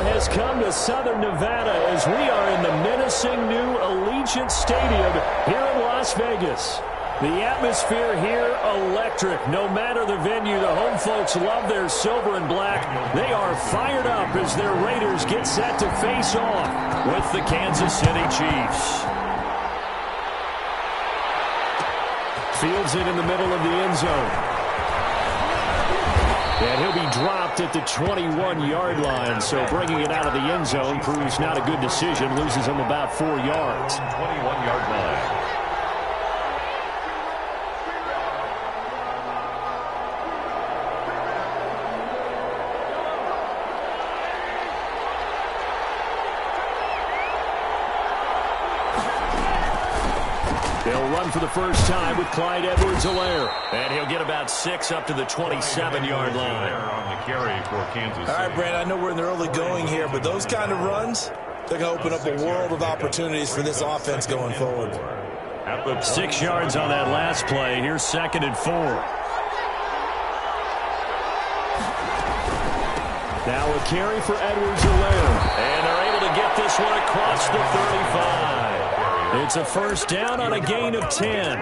has come to Southern Nevada as we are in the menacing new Allegiant Stadium here in Las Vegas. The atmosphere here, electric. No matter the venue, the home folks love their silver and black. They are fired up as their Raiders get set to face off with the Kansas City Chiefs. Fields it in the middle of the end zone. And he'll be dropped at the 21-yard line, so bringing it out of the end zone proves not a good decision. Loses him about 4 yards. 21-yard line. They'll run for the first time with Clyde Edwards-Helaire. And he'll get about 6 up to the 27-yard line. On the carry for Kansas City. All right, Brand, I know we're in the early going here, but those kind of runs, they're going to open up a world of opportunities for this offense going forward. 6 yards on that last play. Here's 2nd and 4. Now a carry for Edwards-Helaire. And they're able to get this one across the 35. It's a first down on a gain of 10.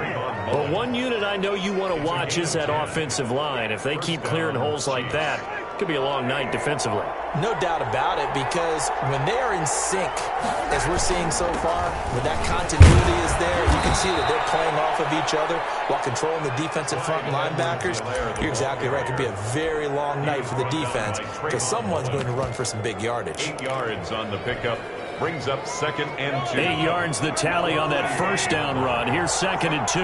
But one unit I know you want to watch is that offensive line. If they keep clearing holes like that, it could be a long night defensively. No doubt about it, because when they are in sync, as we're seeing so far, when that continuity is there, you can see that they're playing off of each other while controlling the defensive front linebackers. You're exactly right. It could be a very long night for the defense because someone's going to run for some big yardage. 8 yards on the pickup. Brings up 2nd and 2. 8 yards the tally on that first down run. Here's 2nd and 2.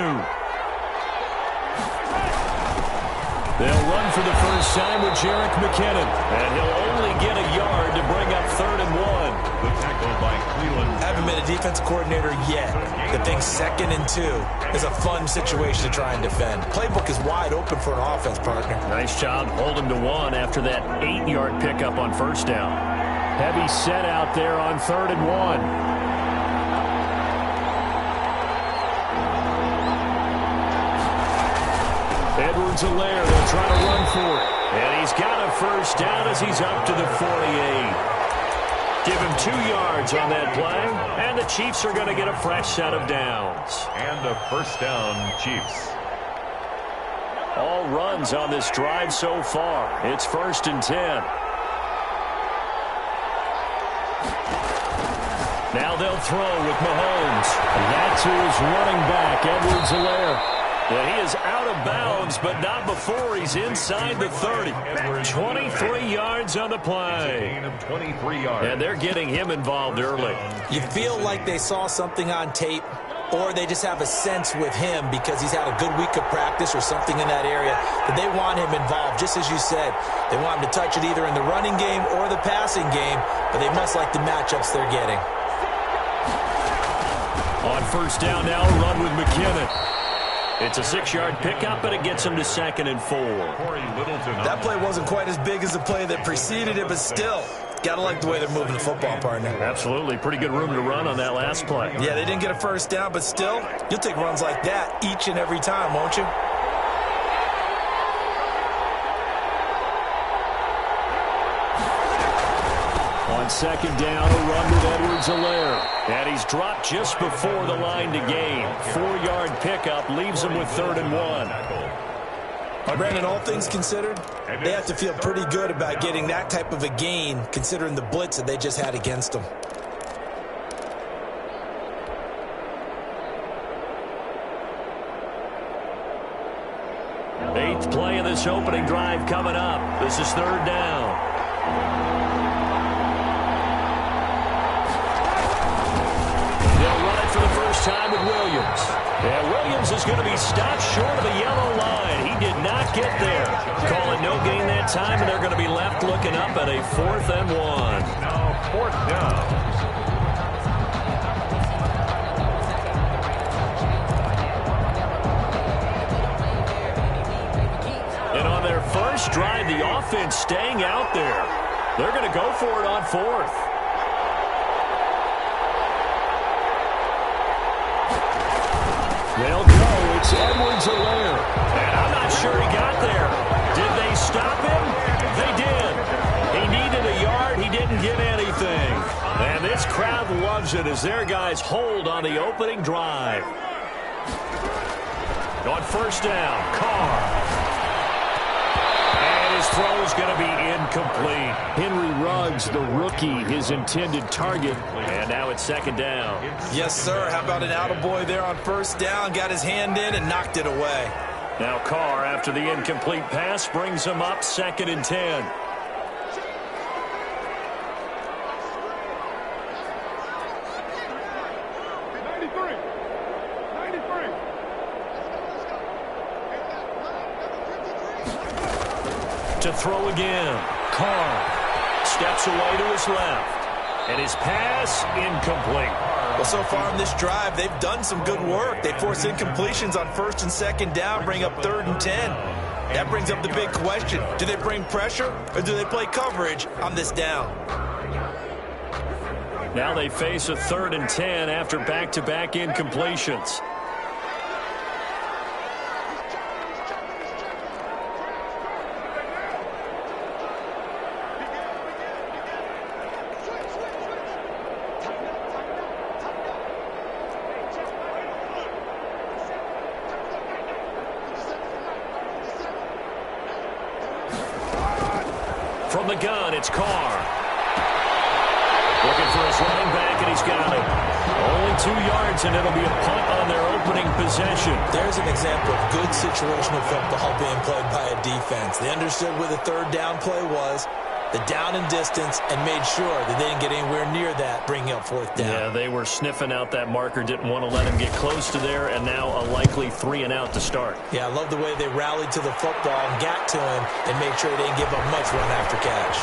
They'll run for the first time with Jerick McKinnon. And he'll only get a yard to bring up 3rd and 1. The tackle by Cleveland. Haven't been a defense coordinator yet. The thing 2nd and 2 is a fun situation to try and defend. Playbook is wide open for an offense partner. Nice job holding to 1 after that 8-yard pickup on first down. Heavy set out there on 3rd and 1. Edwards-Helaire, they'll try to run for it. And he's got a first down as he's up to the 48. Give him 2 yards on that play, and the Chiefs are going to get a fresh set of downs. And a first down, Chiefs. All runs on this drive so far. It's 1st and 10. Now they'll throw with Mahomes. And that's who is running back, Edwards-Helaire. And he is out of bounds, but not before he's inside the 30. 23 yards on the play. 23 yards. And they're getting him involved early. You feel like they saw something on tape, or they just have a sense with him because he's had a good week of practice or something in that area that they want him involved, just as you said. They want him to touch it either in the running game or the passing game, but they must like the matchups they're getting. On first down now, a run with McKinnon. It's a 6-yard pickup, but it gets him to 2nd and 4. That play wasn't quite as big as the play that preceded it, but still, gotta like the way they're moving the football, partner. Absolutely. Pretty good room to run on that last play. Yeah, they didn't get a first down, but still, you'll take runs like that each and every time, won't you? On 2nd down, a run with Edwards-Helaire. And he's dropped just before the line to gain. 4-yard pickup leaves him with 3rd and 1. Brandon, all things considered, they have to feel pretty good about getting that type of a gain, considering the blitz that they just had against them. Eighth play of this opening drive coming up. This is 3rd down. Time with Williams. And Williams is going to be stopped short of the yellow line. He did not get there. Calling no gain that time, and they're going to be left looking up at a 4th and 1. Now 4th down. And on their first drive, the offense staying out there. They're going to go for it on 4th. They'll go. It's Edwards-Helaire. And I'm not sure he got there. Did they stop him? They did. He needed a yard. He did didn't get anything. And this crowd loves it as their guys hold on the opening drive. On first down, Carr. And his throw is going to be incomplete. Henry Ruggs, the rookie, his intended target. And now it's second down. Yes, sir. How about an attaboy there on first down? Got his hand in and knocked it away. Now Carr, after the incomplete pass, brings him up 2nd and 10. To throw again. Carr steps away to his left. And his pass incomplete. Well, so far in this drive, they've done some good work. They force incompletions on 1st and 2nd down, bring up 3rd and 10. That brings up the big question. Do they bring pressure or do they play coverage on this down? Now they face a 3rd and 10 after back-to-back incompletions. From the gun, it's Carr. Looking for his running back, and he's got it. Only 2 yards, and it'll be a punt on their opening possession. There's an example of good situational football being played by a defense. They understood where the 3rd down play was, the down and distance, and made sure that they didn't get anywhere near that, bringing up 4th down. Yeah, they were sniffing out that marker, didn't want to let him get close to there, and now a likely 3 and out to start. Yeah, I love the way they rallied to the football and got to him and made sure they didn't give up much run after catch.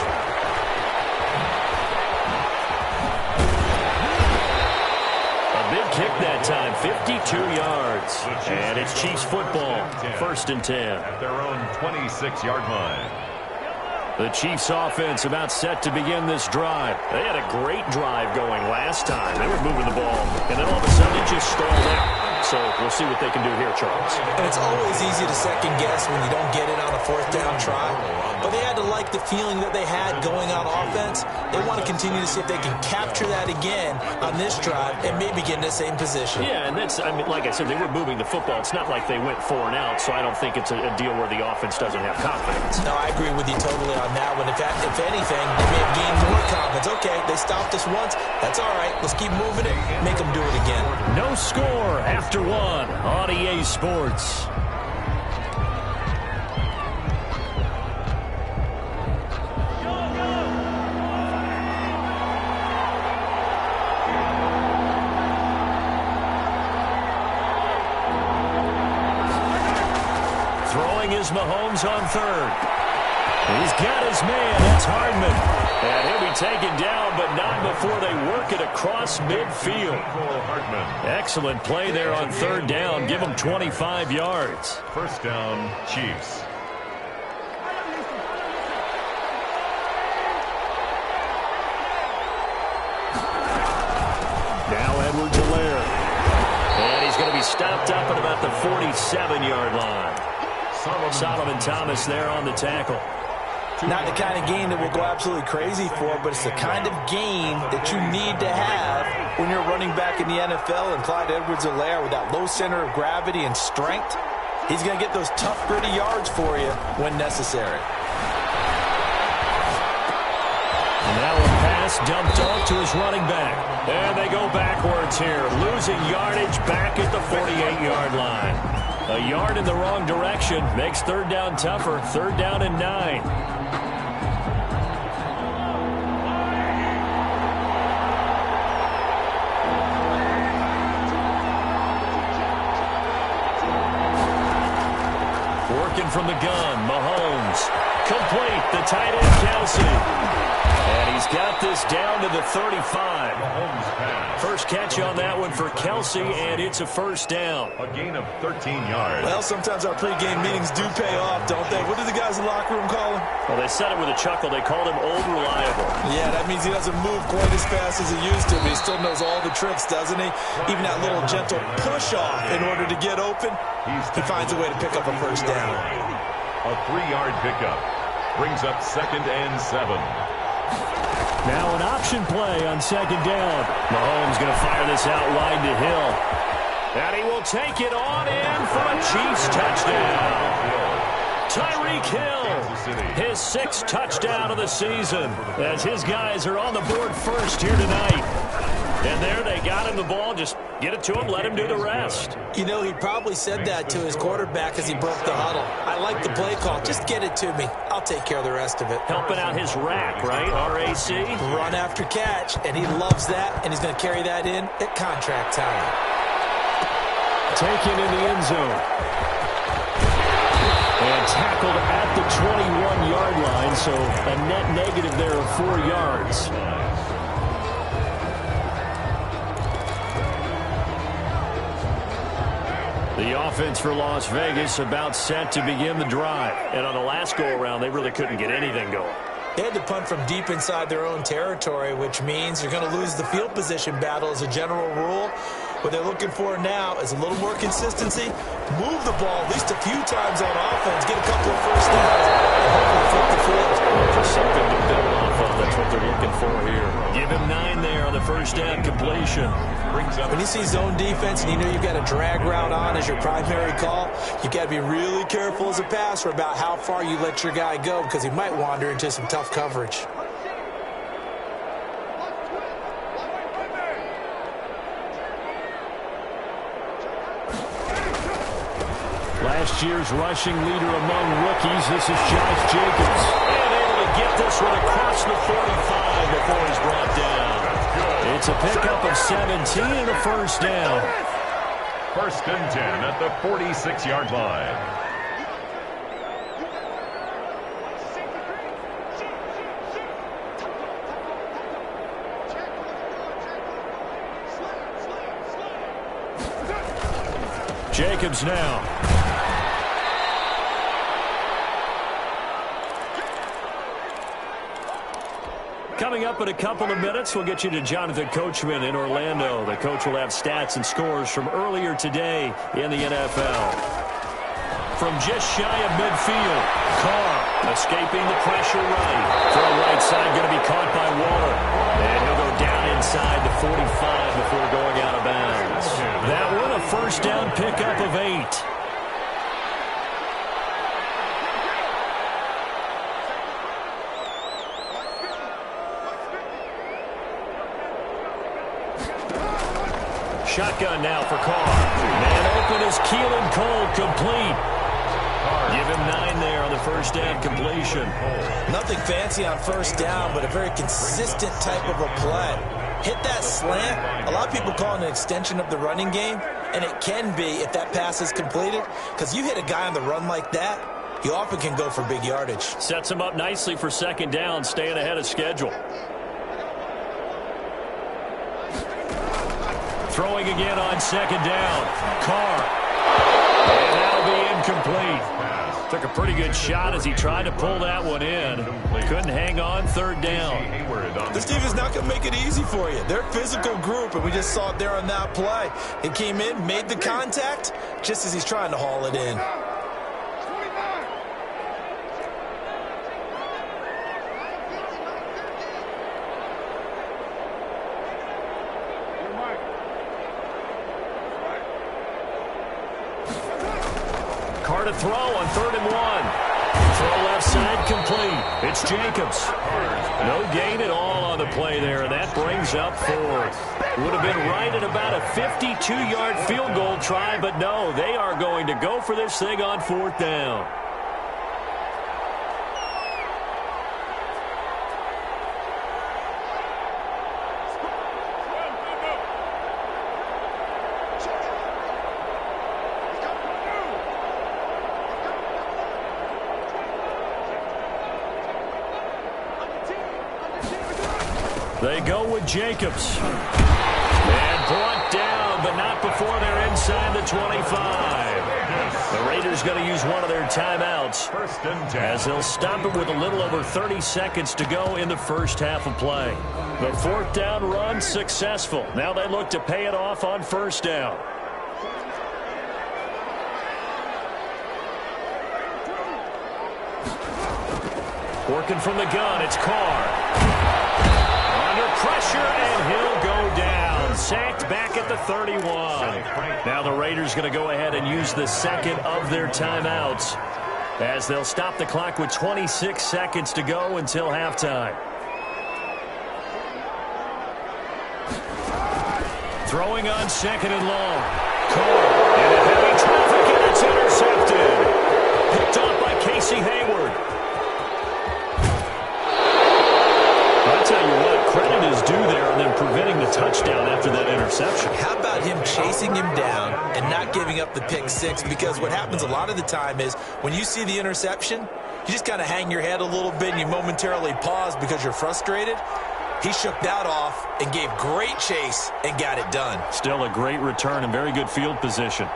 A big kick that time, 52 yards. And it's Chiefs football, 1st and 10. At their own 26-yard line. The Chiefs offense about set to begin this drive. They had a great drive going last time. They were moving the ball, and then all of a sudden it just stalled out. So we'll see what they can do here, Charles. And it's always easy to second guess when you don't get it on a 4th down try. But they had to like the feeling that they had going on offense. They want to continue to see if they can capture that again on this drive and maybe get in the same position. Yeah, and that's, I mean, like I said, they were moving the football. It's not like they went 4 and out, so I don't think it's a deal where the offense doesn't have confidence. No, I agree with you totally on that one. If anything, they may have gained more confidence. Okay, they stopped us once. That's all right. Let's keep moving it. Make them do it again. No score after 1 on EA Sports. Throwing is Mahomes on 3rd. He's got his man. That's Hardman. And he'll be taken down, but not before they work it across midfield. Excellent play there on 3rd down. Give them 25 yards. 1st down, Chiefs. Now Edwards-Helaire. And he's going to be stopped up at about the 47-yard line. Solomon Thomas there on the tackle. Not the kind of game that we'll go absolutely crazy for, but it's the kind of game that you need to have when you're running back in the NFL. And Clyde Edwards-Helaire, with that low center of gravity and strength, he's going to get those tough, gritty yards for you when necessary. Now a pass dumped off to his running back. And they go backwards here, losing yardage back at the 48-yard line. A yard in the wrong direction makes 3rd down tougher. 3rd down and 9. Working from the gun, Mahomes. Complete, the tight end, Kelsey. And he's got this down to the 35. First catch on that one for Kelsey, and it's a 1st down. A gain of 13 yards. Well, sometimes our pregame meetings do pay off, don't they? What do the guys in the locker room call him? Well, they said it with a chuckle. They called him Old Reliable. Yeah, that means he doesn't move quite as fast as he used to, but he still knows all the tricks, doesn't he? Even that little gentle push-off in order to get open, he finds a way to pick up a 1st down. A 3-yard pickup brings up 2nd and 7. Now an option play on second down. Mahomes going to fire this out wide to Hill. And he will take it on in for a Chiefs touchdown. Tyreek Hill, his 6th touchdown of the season, as his guys are on the board first here tonight. And there they got him the ball. Just get it to him, let him do the rest. You know, he probably said that to his quarterback as he broke the huddle. I like the play call. Just get it to me. I'll take care of the rest of it. Helping out his rack, right? RAC. Run after catch, and he loves that, and he's going to carry that in at contract time. Taken in the end zone. And tackled at the 21-yard line, so a net negative there of 4 yards. The offense for Las Vegas about set to begin the drive. And on the last go-around, they really couldn't get anything going. They had to punt from deep inside their own territory, which means you're going to lose the field position battle as a general rule. What they're looking for now is a little more consistency, move the ball at least a few times on offense, get a couple of first downs, and hopefully flip the field. Just something to build off of. That's what they're looking for here. Give him 9 there on the first down completion. When you see zone defense and you know you've got a drag route on as your primary call, you've got to be really careful as a passer about how far you let your guy go because he might wander into some tough coverage. Last year's rushing leader among rookies, this is Josh Jacobs. And able to get this one across the 45 before he's brought down. It's a pickup of 17 and a first down. 1st and 10 at the 46-yard line. Jacobs now. Coming up in a couple of minutes, we'll get you to Jonathan Coachman in Orlando. The coach will have stats and scores from earlier today in the NFL. From just shy of midfield, Carr escaping the pressure right. Throw right side going to be caught by Waller. And he'll go down inside the 45 before going out of bounds. That one a first down pickup of 8. Shotgun now for Carr. Man open is Keelan Cole, complete. Give him 9 there on the first down completion. Nothing fancy on first down, but a very consistent type of a play. Hit that slant. A lot of people call it an extension of the running game, and it can be if that pass is completed, because you hit a guy on the run like that, you often can go for big yardage. Sets him up nicely for second down, staying ahead of schedule. Throwing again on second down. Carr. And that'll be incomplete. Took a pretty good shot as he tried to pull that one in. Couldn't hang on, third down. This team is not going to make it easy for you. They're a physical group, and we just saw it there on that play. He came in, made the contact, just as he's trying to haul it in. Carr to throw on 3rd and 1. Throw left side complete. It's Jacobs. No gain at all on the play there, and that brings up 4th. Would have been right at about a 52-yard field goal try, but no, they are going to go for this thing on 4th down. They go with Jacobs. And brought down, but not before they're inside the 25. The Raiders going to use one of their timeouts as they'll stop it with a little over 30 seconds to go in the first half of play. The 4th down run successful. Now they look to pay it off on first down. Working from the gun, it's Carr. to 31. Now the Raiders going to go ahead and use the second of their timeouts as they'll stop the clock with 26 seconds to go until halftime. Throwing on second and long. Caught in a heavy traffic, and it's intercepted. Picked off by Casey Hayward. I'll tell you what, credit is due there on them preventing the touchdown after that interception. How about him chasing him down and not giving up the pick six? Because what happens a lot of the time is when you see the interception, you just kind of hang your head a little bit and you momentarily pause because you're frustrated. He shook that off and gave great chase and got it done. Still a great return and very good field position.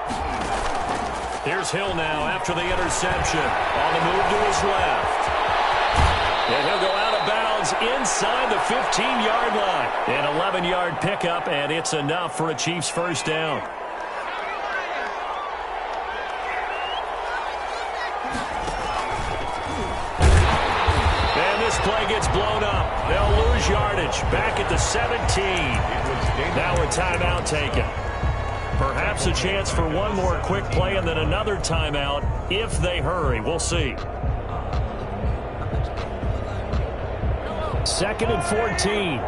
Here's Hill now after the interception. On the move to his left. And he'll go out of bounds inside the 15-yard line. An 11-yard pickup, and it's enough for a Chiefs first down. And this play gets blown up. They'll lose yardage back at the 17. Now a timeout taken. Perhaps a chance for one more quick play and then another timeout if they hurry. We'll see. Second and 14.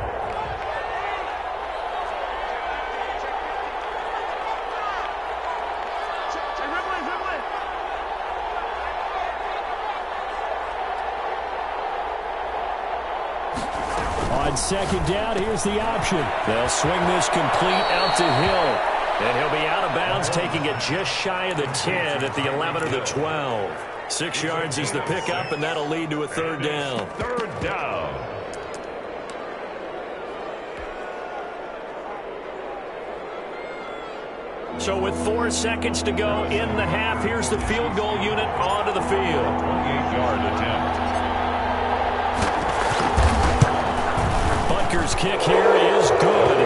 On second down, here's the option. They'll swing this complete out to Hill. And he'll be out of bounds, taking it just shy of the 10 at the 11 or the 12. 6 yards is the pickup, and that'll lead to a third down. Third down. So with 4 seconds to go in the half, here's the field goal unit onto the field. 28-yard attempt. Butker's kick here is good.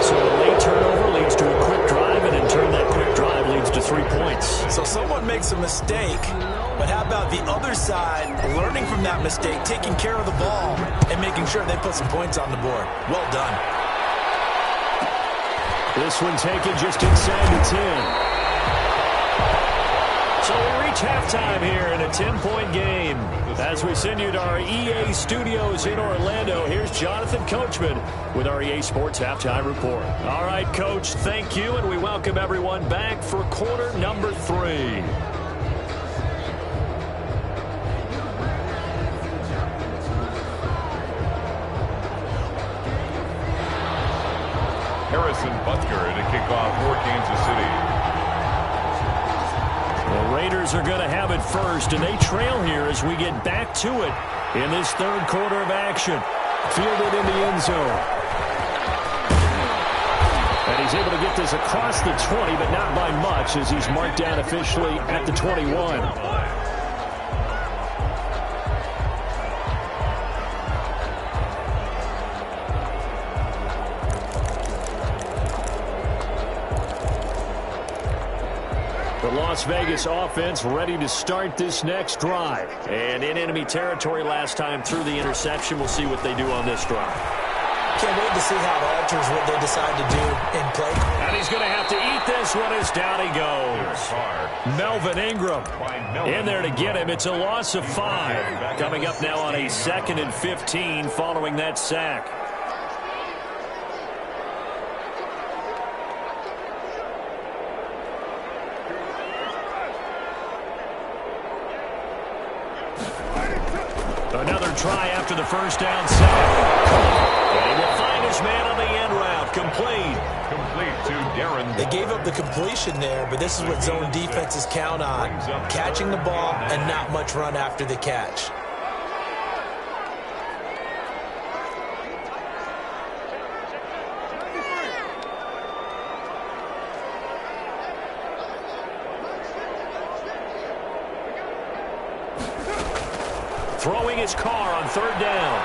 So a late turnover leads to a quick drive, and in turn that quick drive leads to 3 points. So someone makes a mistake, but how about the other side learning from that mistake, taking care of the ball, and making sure they put some points on the board. Well done. This one taken just inside the 10. So we reach halftime here in a 10-point game. As we send you to our EA studios in Orlando, here's Jonathan Coachman with our EA Sports Halftime Report. All right, Coach, thank you, and we welcome everyone back for quarter number 3. Harrison Butker to kick off for Kansas City. The Raiders are going to have it first, and they trail here as we get back to it in this third quarter of action. Fielded in the end zone. And he's able to get this across the 20, but not by much as he's marked down officially at the 21. The Las Vegas offense ready to start this next drive. And in enemy territory last time through the interception. We'll see what they do on this drive. Can't wait to see how it alters what they decide to do in play. And he's going to have to eat this one as down he goes. Melvin Ingram in there to get him. It's a loss of 5. Coming up now on a 2nd and 15 following that sack. Another try after the first down sack. And he will find his man on the end route. Complete to Darren. They gave up the completion there, but this is what zone defenses count on. Catching the ball and not much run after the catch. Throwing his car on third down.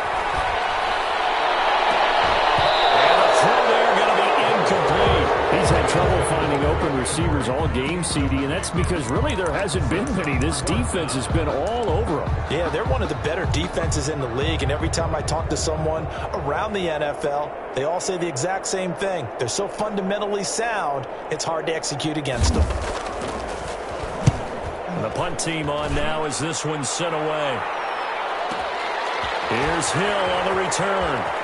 And the throw there going to be incomplete. He's had trouble finding open receivers all game, CD, and that's because really there hasn't been many. This defense has been all over them. Yeah, they're one of the better defenses in the league, and every time I talk to someone around the NFL, they all say the exact same thing. They're so fundamentally sound, it's hard to execute against them. And the punt team on now as this one's sent away. Here's Hill on the return.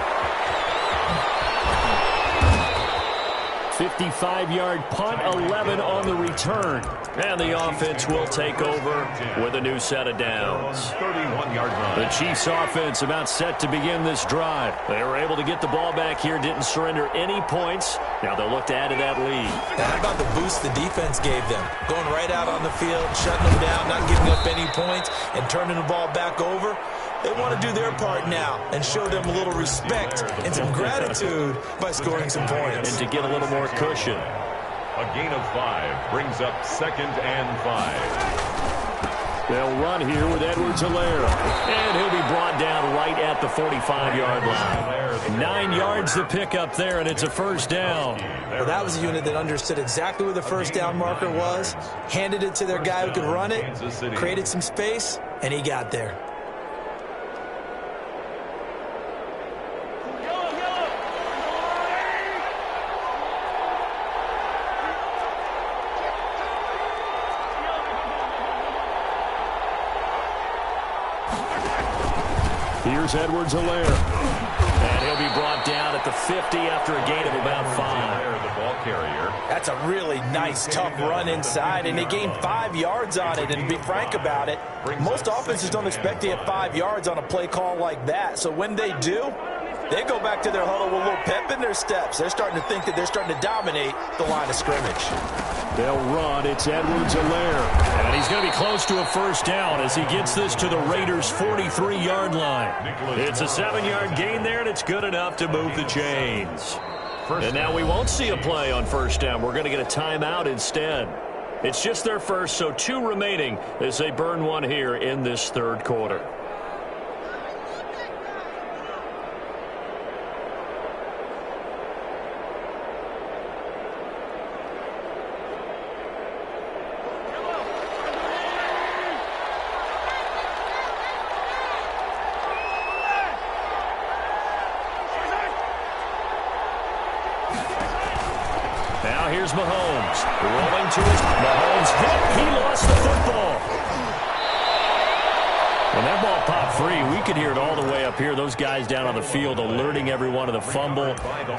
55-yard punt, 11 on the return. And the offense will take over with a new set of downs. 31-yard run. The Chiefs offense about set to begin this drive. They were able to get the ball back here, didn't surrender any points. Now they'll look to add to that lead. Now, how about the boost the defense gave them? Going right out on the field, shutting them down, not giving up any points, and turning the ball back over. They want to do their part now and show them a little respect and some gratitude by scoring some points. And to get a little more cushion. A gain of 5 brings up 2nd and 5. They'll run here with Edwards-Helaire. And he'll be brought down right at the 45-yard line. 9 yards to pick up there, and it's a first down. Well, that was a unit that understood exactly where the first down marker was, handed it to their guy who could run it, created some space, and he got there. Here's Edwards-Helaire. And he'll be brought down at the 50 after a gain of about 5. The ball carrier. That's a really nice, tough run inside, and they gained 5 yards on it. And to be frank about it, most offenses don't expect to get 5 yards on a play call like that. So when they do, they go back to their huddle with a little pep in their steps. They're starting to think that they're starting to dominate the line of scrimmage. They'll run. It's Edwards-Helaire. And he's going to be close to a first down as he gets this to the Raiders' 43-yard line. It's a 7-yard gain there, and it's good enough to move the chains. And now we won't see a play on first down. We're going to get a timeout instead. It's just their first, so 2 remaining as they burn one here in this third quarter. Here's Mahomes. Rolling to his... Mahomes hit. He lost the football. When that ball popped free, we could hear it all the way up here. Those guys down on the field alerting everyone of the fumble.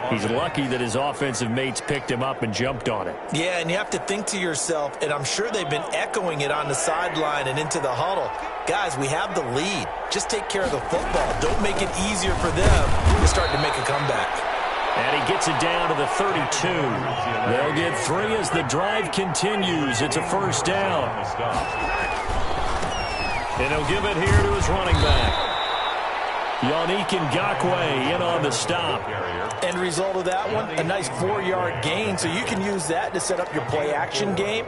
He's lucky that his offensive mates picked him up and jumped on it. Yeah, and you have to think to yourself, and I'm sure they've been echoing it on the sideline and into the huddle. Guys, we have the lead. Just take care of the football. Don't make it easier for them to start to make a comeback. And he gets it down to the 32. They'll get 3 as the drive continues. It's a first down. And he'll give it here to his running back. Yannick Ngakoue in on the stop. End result of that one, a nice 4-yard gain. So you can use that to set up your play-action game.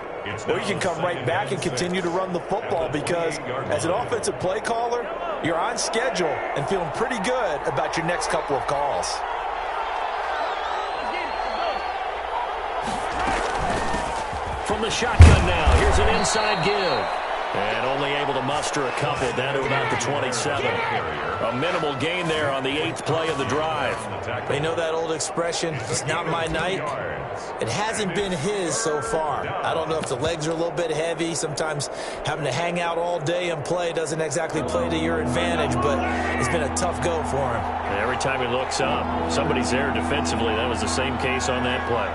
Or you can come right back and continue to run the football because as an offensive play caller, you're on schedule and feeling pretty good about your next couple of calls. From the shotgun now, here's an inside give. And only able to muster a couple down to about the 27. A minimal gain there on the 8th play of the drive. They know that old expression, it's not my night. It hasn't been his so far. I don't know if the legs are a little bit heavy. Sometimes having to hang out all day and play doesn't exactly play to your advantage, but it's been a tough go for him. And every time he looks up, somebody's there defensively. That was the same case on that play.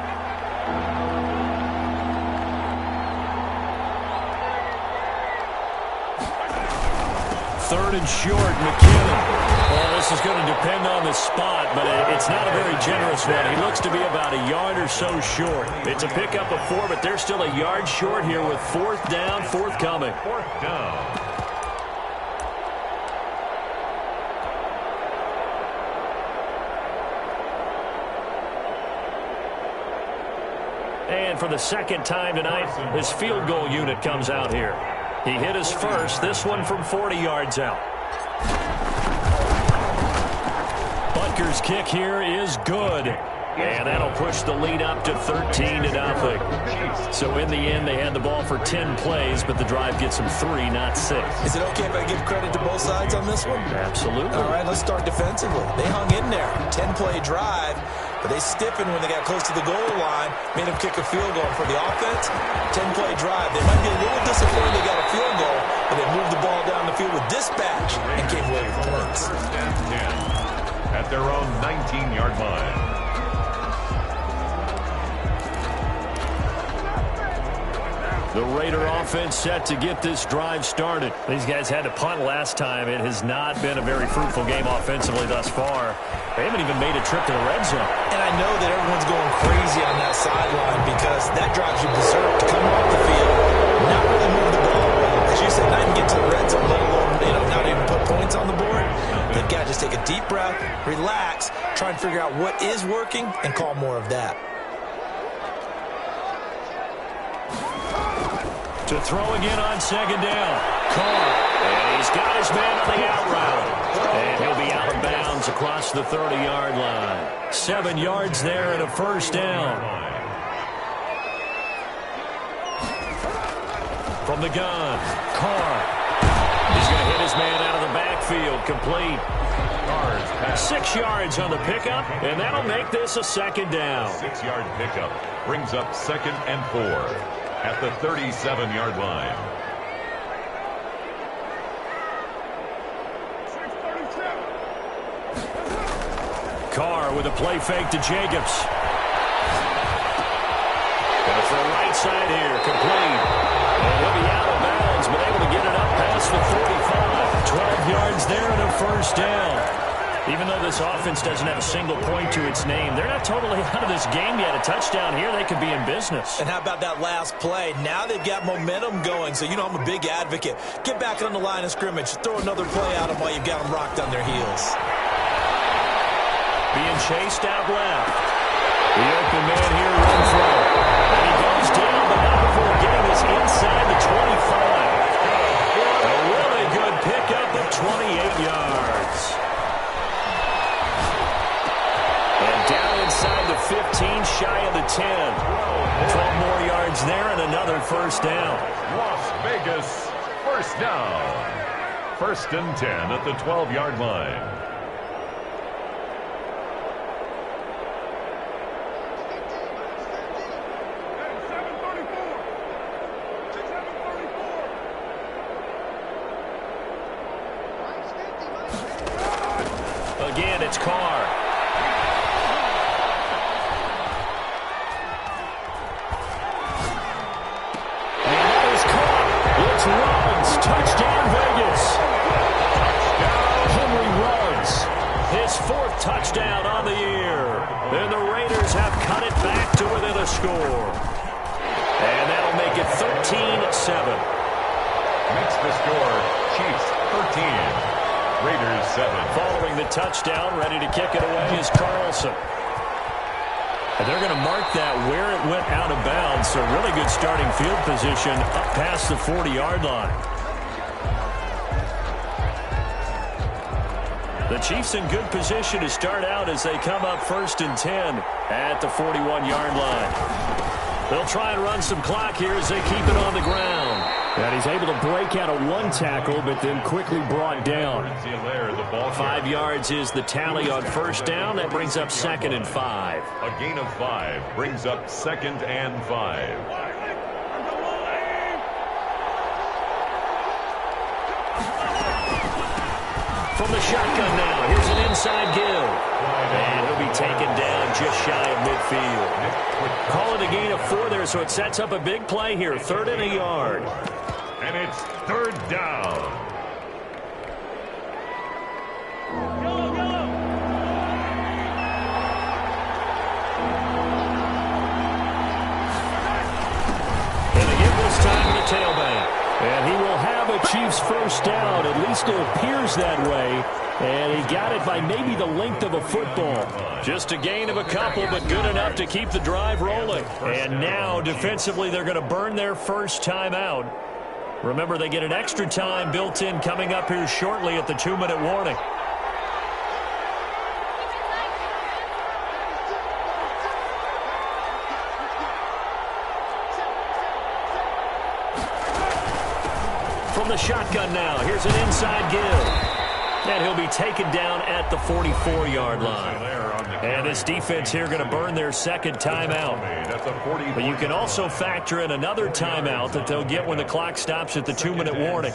3rd and short, McKinnon. Well, this is going to depend on the spot, but it's not a very generous one. He looks to be about a yard or so short. It's a pickup of 4, but they're still a yard short here with 4th down, forthcoming. 4th down. And for the second time tonight, his field goal unit comes out here. He hit his first, this one from 40 yards out. Butker's kick here is good. And that'll push the lead up to 13-0. So in the end, they had the ball for 10 plays, but the drive gets them 3, not 6. Is it okay if I give credit to both sides on this one? Absolutely. All right, let's start defensively. They hung in there. 10-play drive, but they stiffened when they got close to the goal line, made them kick a field goal. For the offense, 10-play drive. They might be a little disappointed they got a field goal, but they moved the ball down the field with dispatch and came away with points. First and 10 at their own 19-yard line. The Raider offense set to get this drive started. These guys had to punt last time. It has not been a very fruitful game offensively thus far. They haven't even made a trip to the red zone. And I know that everyone's going crazy on that sideline because that drives you berserk to come off the field, not really move the ball well. As you said, not even get to the red zone, let alone, not even put points on the board. They've got to just take a deep breath, relax, try and figure out what is working, and call more of that. To throw again on second down. Carr. And he's got his man on the out route. And he'll be out of bounds across the 30-yard line. 7 yards there and a first down. From the gun, Carr. He's going to hit his man out of the backfield. Complete. 6 yards on the pickup, and that'll make this a second down. 6-yard pickup brings up 2nd and 4. At the 37-yard line. Carr with a play fake to Jacobs. Going for a right side here, complete. And he'll be out of bounds, but able to get it up past the 45. 12 yards there and a first down. Even though this offense doesn't have a single point to its name, they're not totally out of this game yet. A touchdown here, they could be in business. And how about that last play? Now they've got momentum going, so I'm a big advocate. Get back on the line of scrimmage. Throw another play at them while you've got them rocked on their heels. Being chased out left. The open man here, Renfro. And he goes down, but not before getting this inside the 25. A really good pickup of 28 yards. Down inside the 15, shy of the 10. 12 more yards there and another first down. Las Vegas, first down. 1st and 10 at the 12-yard line. Again, it's Carr. Runs, touchdown Vegas. Henry runs his 4th touchdown on the year. And the Raiders have cut it back to within a score. And that'll make it 13-7. Makes the score Chiefs 13, Raiders 7. Following the touchdown, ready to kick it away is Carlson. And they're going to mark that where it went out of bounds. So really good starting field position up past the 40-yard line. The Chiefs in good position to start out as they come up 1st and 10 at the 41-yard line. They'll try and run some clock here as they keep it on the ground. And he's able to break out of one tackle, but then quickly brought down. 5 yards is the tally on first down. That brings up 2nd and 5. A gain of 5 brings up 2nd and 5. From the shotgun now, here's an inside give. And he'll be taken down just shy of midfield. Call it a gain of 4 there, so it sets up a big play here. 3rd and a yard. And it's 3rd down. And they give this time to the tailback. And he will have a Chiefs first down. At least it appears that way. And he got it by maybe the length of a football. Just a gain of a couple, but good enough to keep the drive rolling. And now, defensively, they're going to burn their first time out. Remember, they get an extra time built in coming up here shortly at the 2-minute warning. From the shotgun now, here's an inside give. And he'll be taken down at the 44-yard line. And this defense here going to burn their second timeout. But you can also factor in another timeout that they'll get when the clock stops at the 2-minute warning.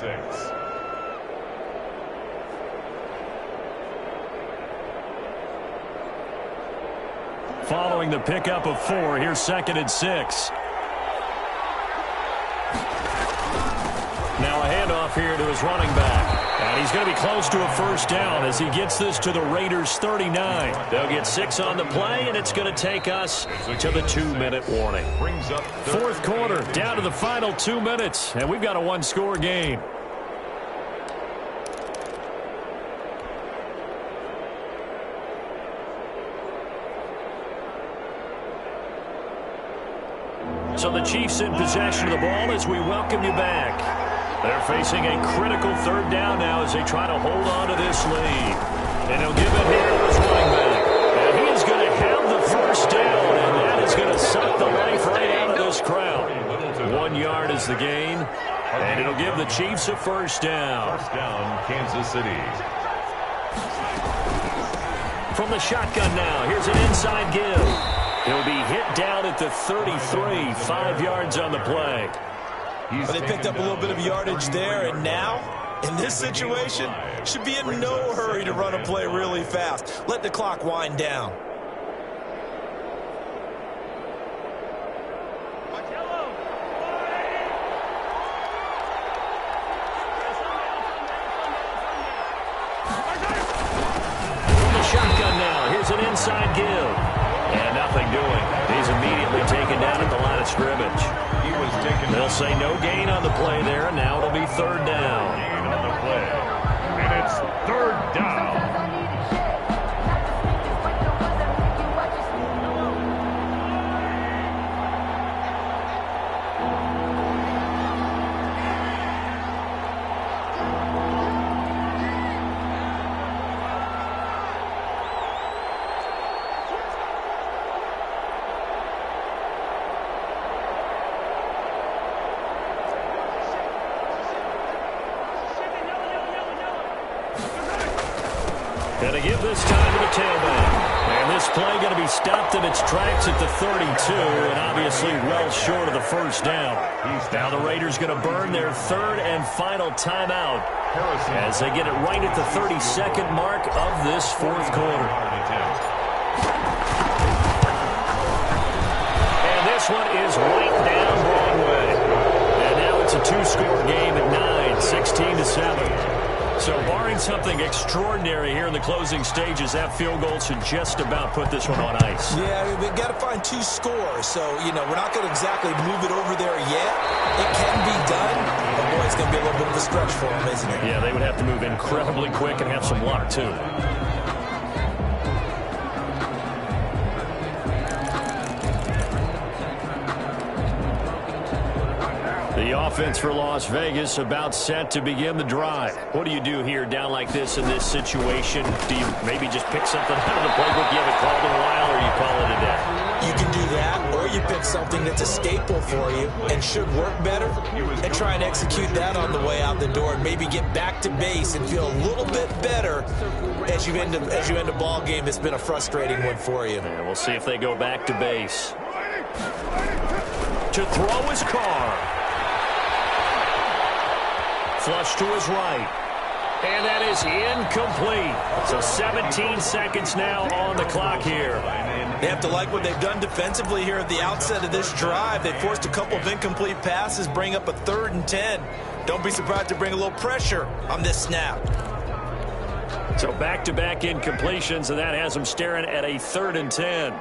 Following the pickup of 4, here's 2nd and 6. Now a handoff here to his running back. And he's going to be close to a first down as he gets this to the Raiders' 39. They'll get 6 on the play, and it's going to take us to the 2-minute warning. Fourth quarter, down to the final 2 minutes, and we've got a one-score game. So the Chiefs in possession of the ball as we welcome you back. They're facing a critical 3rd down now as they try to hold on to this lead. And he'll give it here to his running back. And he is going to have the first down, and that is going to suck the life right out of this crowd. 1 yard is the gain, and it'll give the Chiefs a first down. First down, Kansas City. From the shotgun now, here's an inside give. He'll be hit down at the 33, 5 yards on the play. They picked up a little bit of yardage there, and now, in this situation, should be in no hurry to run a play really fast. Let the clock wind down. From the shotgun now, here's an inside give. And nothing doing. He's immediately taken down at the line of scrimmage. They'll say no gain on the play there, and now it'll be 3rd down. Gain on the play. And it's 3rd down. Going to give this time to the tailback. And this play going to be stopped in its tracks at the 32, and obviously well short of the first down. Now the Raiders going to burn their 3rd and final timeout as they get it right at the 32nd mark of this 4th quarter. And this one is right down Broadway. And now it's a 2-score game at 9, 16-7. So barring something extraordinary here in the closing stages, that field goal should just about put this one on ice. Yeah, we've got to find 2 scores. So, we're not going to exactly move it over there yet. It can be done, but boy, it's going to be a little bit of a stretch for them, isn't it? Yeah, they would have to move incredibly quick and have some luck, too. The offense for Las Vegas about set to begin the drive. What do you do here down like this in this situation? Do you maybe just pick something out of the playbook you haven't called in a while, or you call it a day? You can do that, or you pick something that's a staple for you and should work better and try and execute that on the way out the door and maybe get back to base and feel a little bit better as you end a ball game that's been a frustrating one for you. And we'll see if they go back to base. To throw is Carr. Flush to his right. And that is incomplete. So 17 seconds now on the clock here. They have to like what they've done defensively here at the outset of this drive. They forced a couple of incomplete passes, bring up a 3rd and 10. Don't be surprised to bring a little pressure on this snap. So back-to-back incompletions, and that has them staring at a 3rd and 10.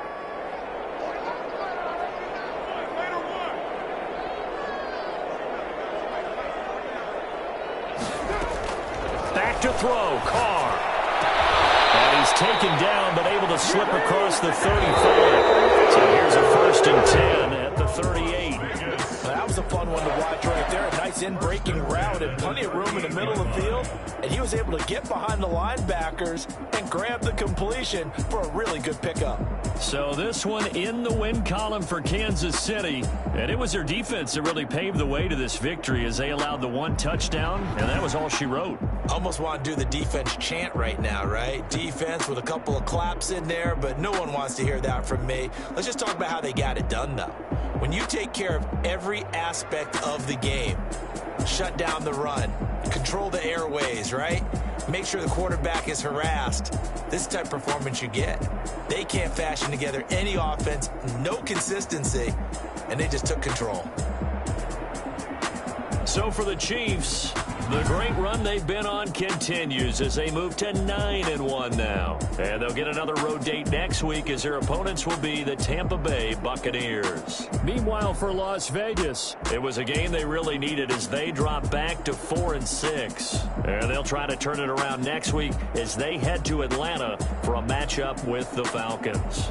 To throw, Carr. And he's taken down, but able to slip across the 35. So here's a 1st and 10 at the 38. That was a fun one to watch right there. A nice in-breaking route and plenty of room in the middle of the field. And he was able to get behind the linebackers and grab the completion for a really good pickup. So this one in the win column for Kansas City. And it was their defense that really paved the way to this victory as they allowed the one touchdown, and that was all she wrote. Almost want to do the defense chant right now, right? Defense with a couple of claps in there, but no one wants to hear that from me. Let's just talk about how they got it done, though. When you take care of every aspect of the game, shut down the run, control the airways, right? Make sure the quarterback is harassed. This type of performance you get. They can't fashion together any offense, no consistency, and they just took control. So for the Chiefs, the great run they've been on continues as they move to 9-1 now. And they'll get another road date next week as their opponents will be the Tampa Bay Buccaneers. Meanwhile, for Las Vegas, it was a game they really needed as they drop back to 4-6. And they'll try to turn it around next week as they head to Atlanta for a matchup with the Falcons.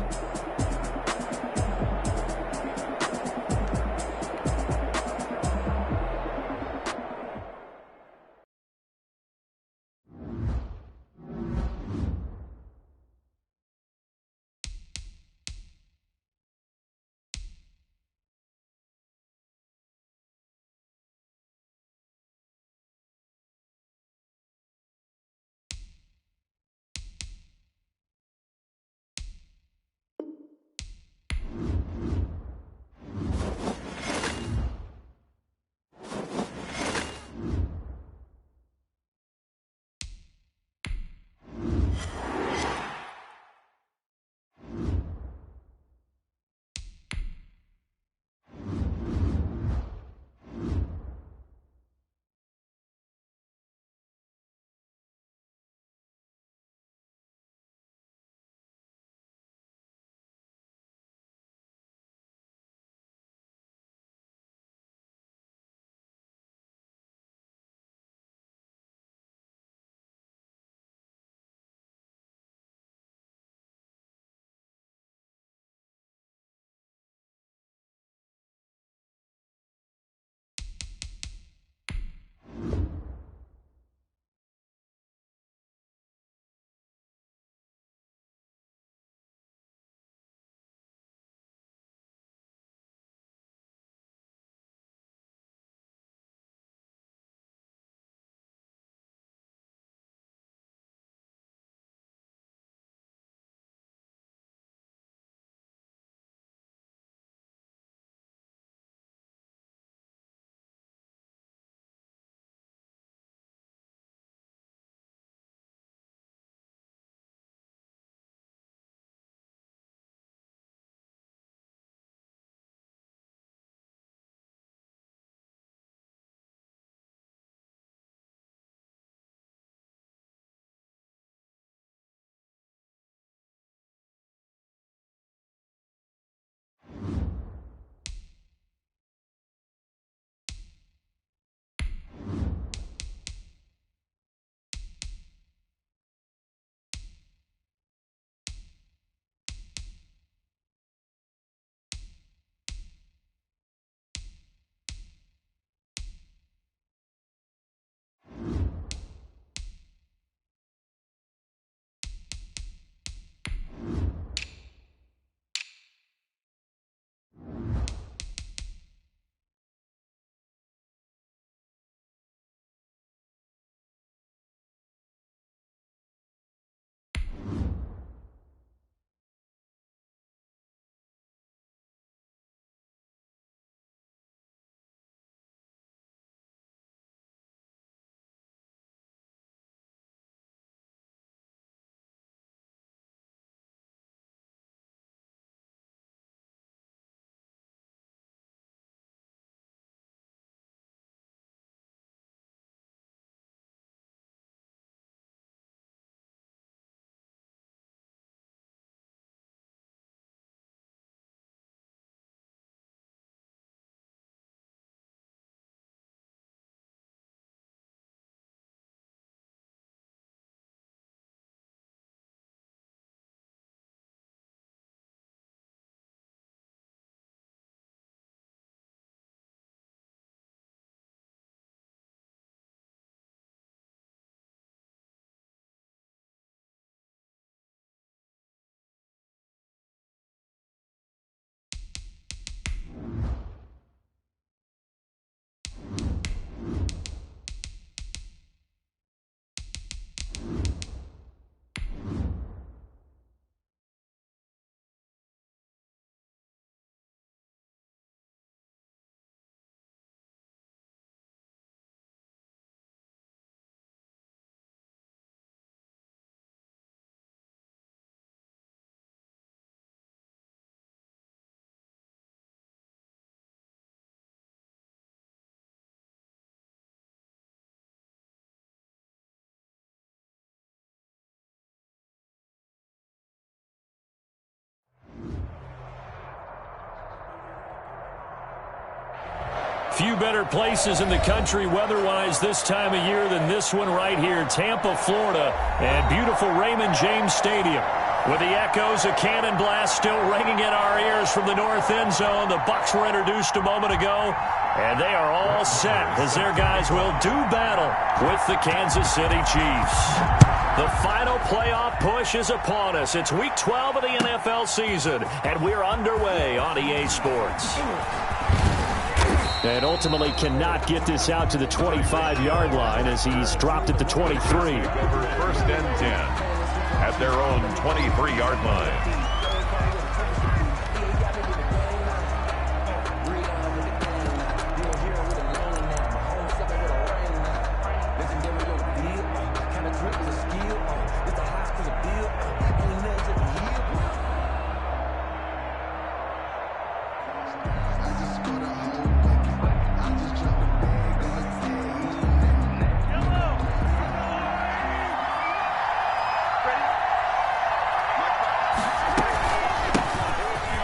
Few better places in the country weather-wise this time of year than this one right here, Tampa, Florida, and beautiful Raymond James Stadium. With the echoes of cannon blast still ringing in our ears from the north end zone, the Bucs were introduced a moment ago, and they are all set as their guys will do battle with the Kansas City Chiefs. The final playoff push is upon us. It's Week 12 of the NFL season, and we're underway on EA Sports. And ultimately cannot get this out to the 25-yard line as he's dropped at the 23. Over first and 10 at their own 23-yard line.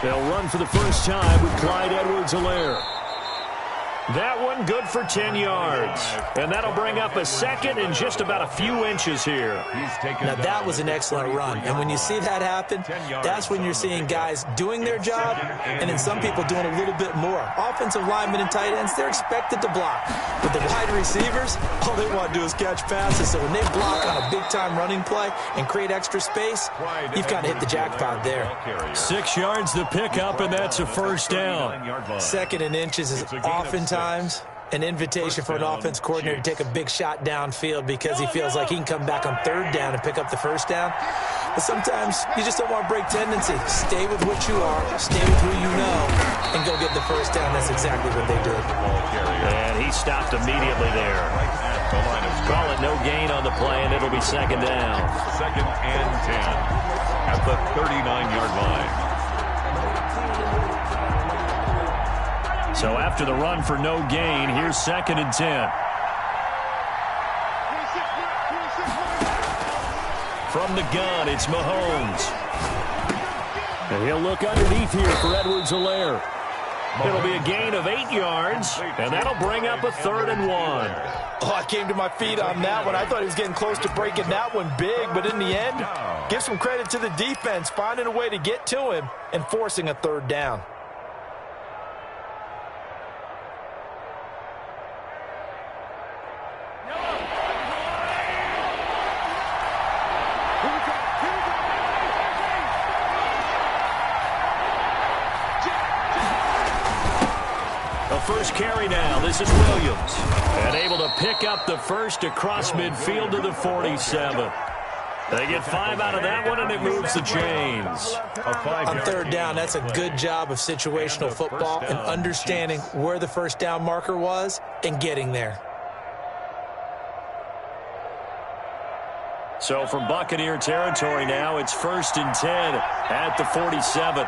They'll run for the first time with Clyde Edwards-Helaire. That one good for 10 yards. And that'll bring up a second and just about a few inches here. Now, that was an excellent run. And when you see that happen, that's when you're seeing guys doing their job and then some people doing a little bit more. Offensive linemen and tight ends, they're expected to block. But the wide receivers, all they want to do is catch passes. So when they block on a big-time running play and create extra space, you've got to hit the jackpot there. 6 yards the pickup, and that's a first down. Second and inches is oftentimes an invitation for an offense coordinator to take a big shot downfield because he feels like he can come back on third down and pick up the first down. But sometimes you just don't want to break tendency. Stay with what you are, stay with who you know, and go get the first down. That's exactly what they did. And he stopped immediately there. Call it no gain on the play, and it'll be second down. Second and 10 at the 39-yard line. So after the run for no gain, here's second and 10. From the gun, it's Mahomes. And he'll look underneath here for Edwards-Helaire. It'll be a gain of 8 yards, and that'll bring up a 3rd and 1. Oh, I came to my feet on that one. I thought he was getting close to breaking that one big, but in the end, give some credit to the defense, finding a way to get to him and forcing a third down. First carry now. This is Williams. And able to pick up the first across midfield to the 47. They get 5 out of that one, and it moves the chains. On third down, that's a good job of situational football and understanding where the first down marker was and getting there. So from Buccaneer territory now, it's 1st and 10 at the 47.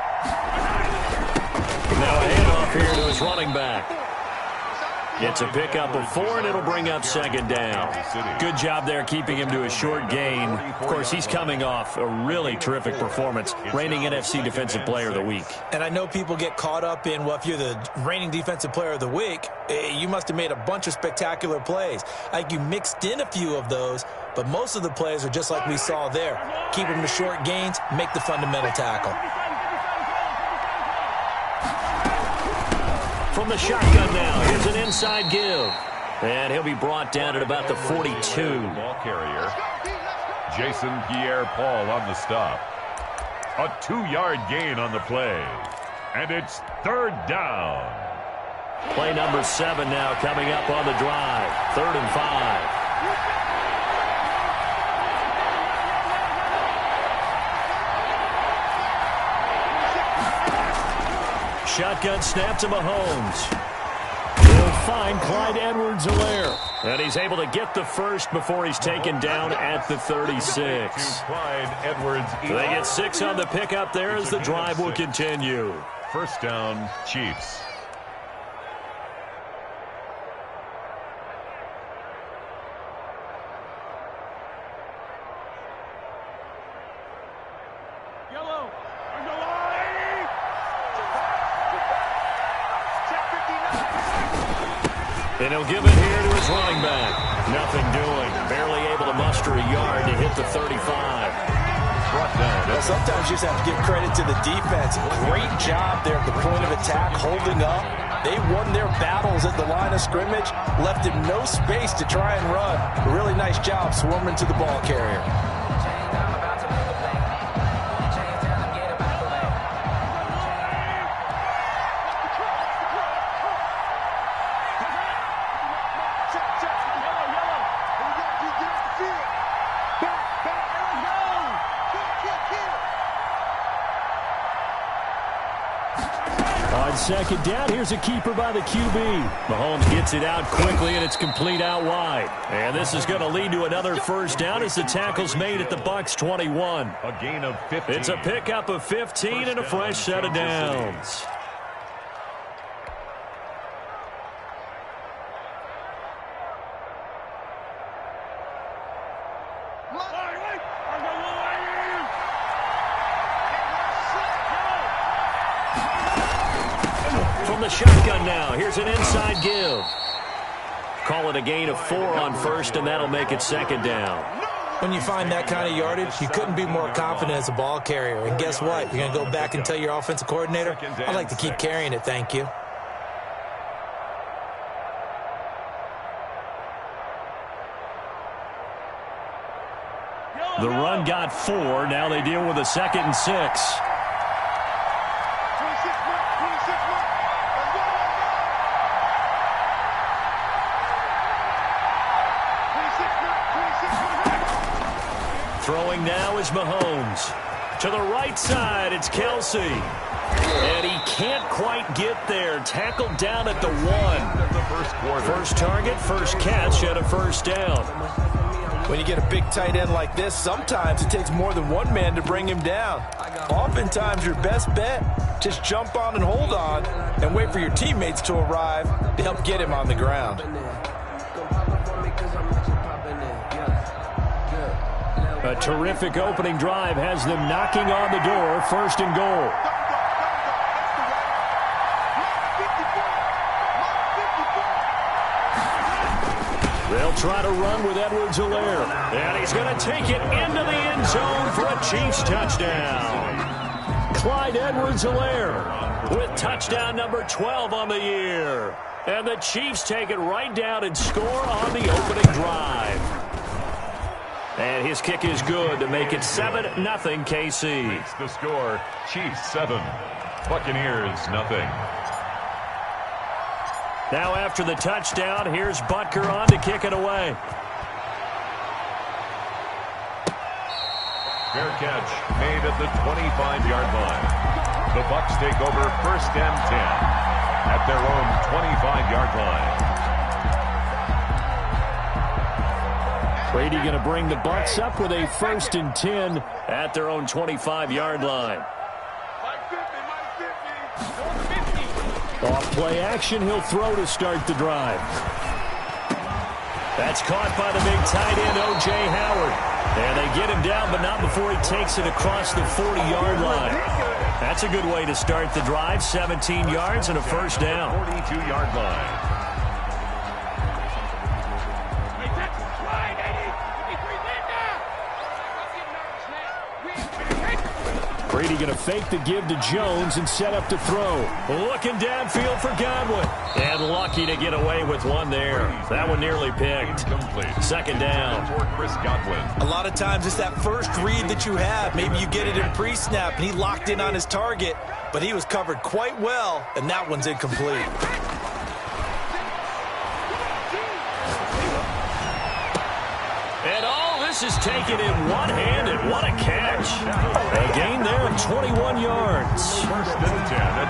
Now a handoff here to his running back. It's a pickup of 4, and it'll bring up second down. Good job there keeping him to a short gain. Of course, he's coming off a really terrific performance, reigning NFC Defensive Player of the Week. And I know people get caught up in, well, if you're the reigning Defensive Player of the Week, you must have made a bunch of spectacular plays. Like you mixed in a few of those, but most of the plays are just like we saw there. Keep them to short gains, make the fundamental tackle. From the shotgun now, here's an inside give. And he'll be brought down at about the 42. Ball carrier, Jason Pierre-Paul on the stop. A 2-yard gain on the play. And it's 3rd down. Play number 7 now coming up on the drive. 3rd and 5. Shotgun snap to Mahomes. He'll find Clyde Edwards-Helaire. And he's able to get the first before he's taken down at the 36. They get 6 on the pickup there as the drive will continue. First down, Chiefs. And he'll give it here to his running back. Nothing doing. Barely able to muster a yard to hit the 35. Well, sometimes you just have to give credit to the defense. Great job there at the point of attack, holding up. They won their battles at the line of scrimmage, left him no space to try and run. A really nice job swarming to the ball carrier. On second down, here's a keeper by the QB. Mahomes gets it out quickly, and it's complete out wide. And this is going to lead to another first down as the tackle's made at the Bucs 21. A gain of 15. It's a pickup of 15 and a fresh set of downs. From the shotgun now, here's an inside give. Call it a gain of 4 on first, and that'll make it second down. When you find that kind of yardage, you couldn't be more confident as a ball carrier. And guess what? You're going to go back and tell your offensive coordinator, I'd like to keep carrying it, thank you. The run got 4. Now they deal with a 2nd and 6. Throwing now is Mahomes. To the right side, it's Kelsey. And he can't quite get there. Tackled down at the 1. First target, first catch, and a first down. When you get a big tight end like this, sometimes it takes more than one man to bring him down. Oftentimes, your best bet, just jump on and hold on and wait for your teammates to arrive to help get him on the ground. A terrific opening drive has them knocking on the door, 1st and goal. They'll try to run with Edwards-Helaire. And he's going to take it into the end zone for a Chiefs touchdown. Clyde Edwards-Helaire with touchdown number 12 on the year. And the Chiefs take it right down and score on the opening drive. And his kick is good to make it 7-0 KC. It's the score. Chiefs 7, Buccaneers nothing. Now after the touchdown, here's Butker on to kick it away. Fair catch made at the 25-yard line. The Bucs take over 1st and 10 at their own 25-yard line. Brady going to bring the Bucs up with a 1st and 10 at their own 25-yard line. Off play action, he'll throw to start the drive. That's caught by the big tight end, O.J. Howard. And they get him down, but not before he takes it across the 40-yard line. That's a good way to start the drive, 17 yards and a first down. 42-yard line. Brady going to fake the give to Jones and set up to throw. Looking downfield for Godwin. And lucky to get away with one there. That one nearly picked. Second down. A lot of times it's that first read that you have. Maybe you get it in pre-snap and he locked in on his target, but he was covered quite well, and that one's incomplete. And all this is taken in one-handed. What a catch. A gain there of 21 yards.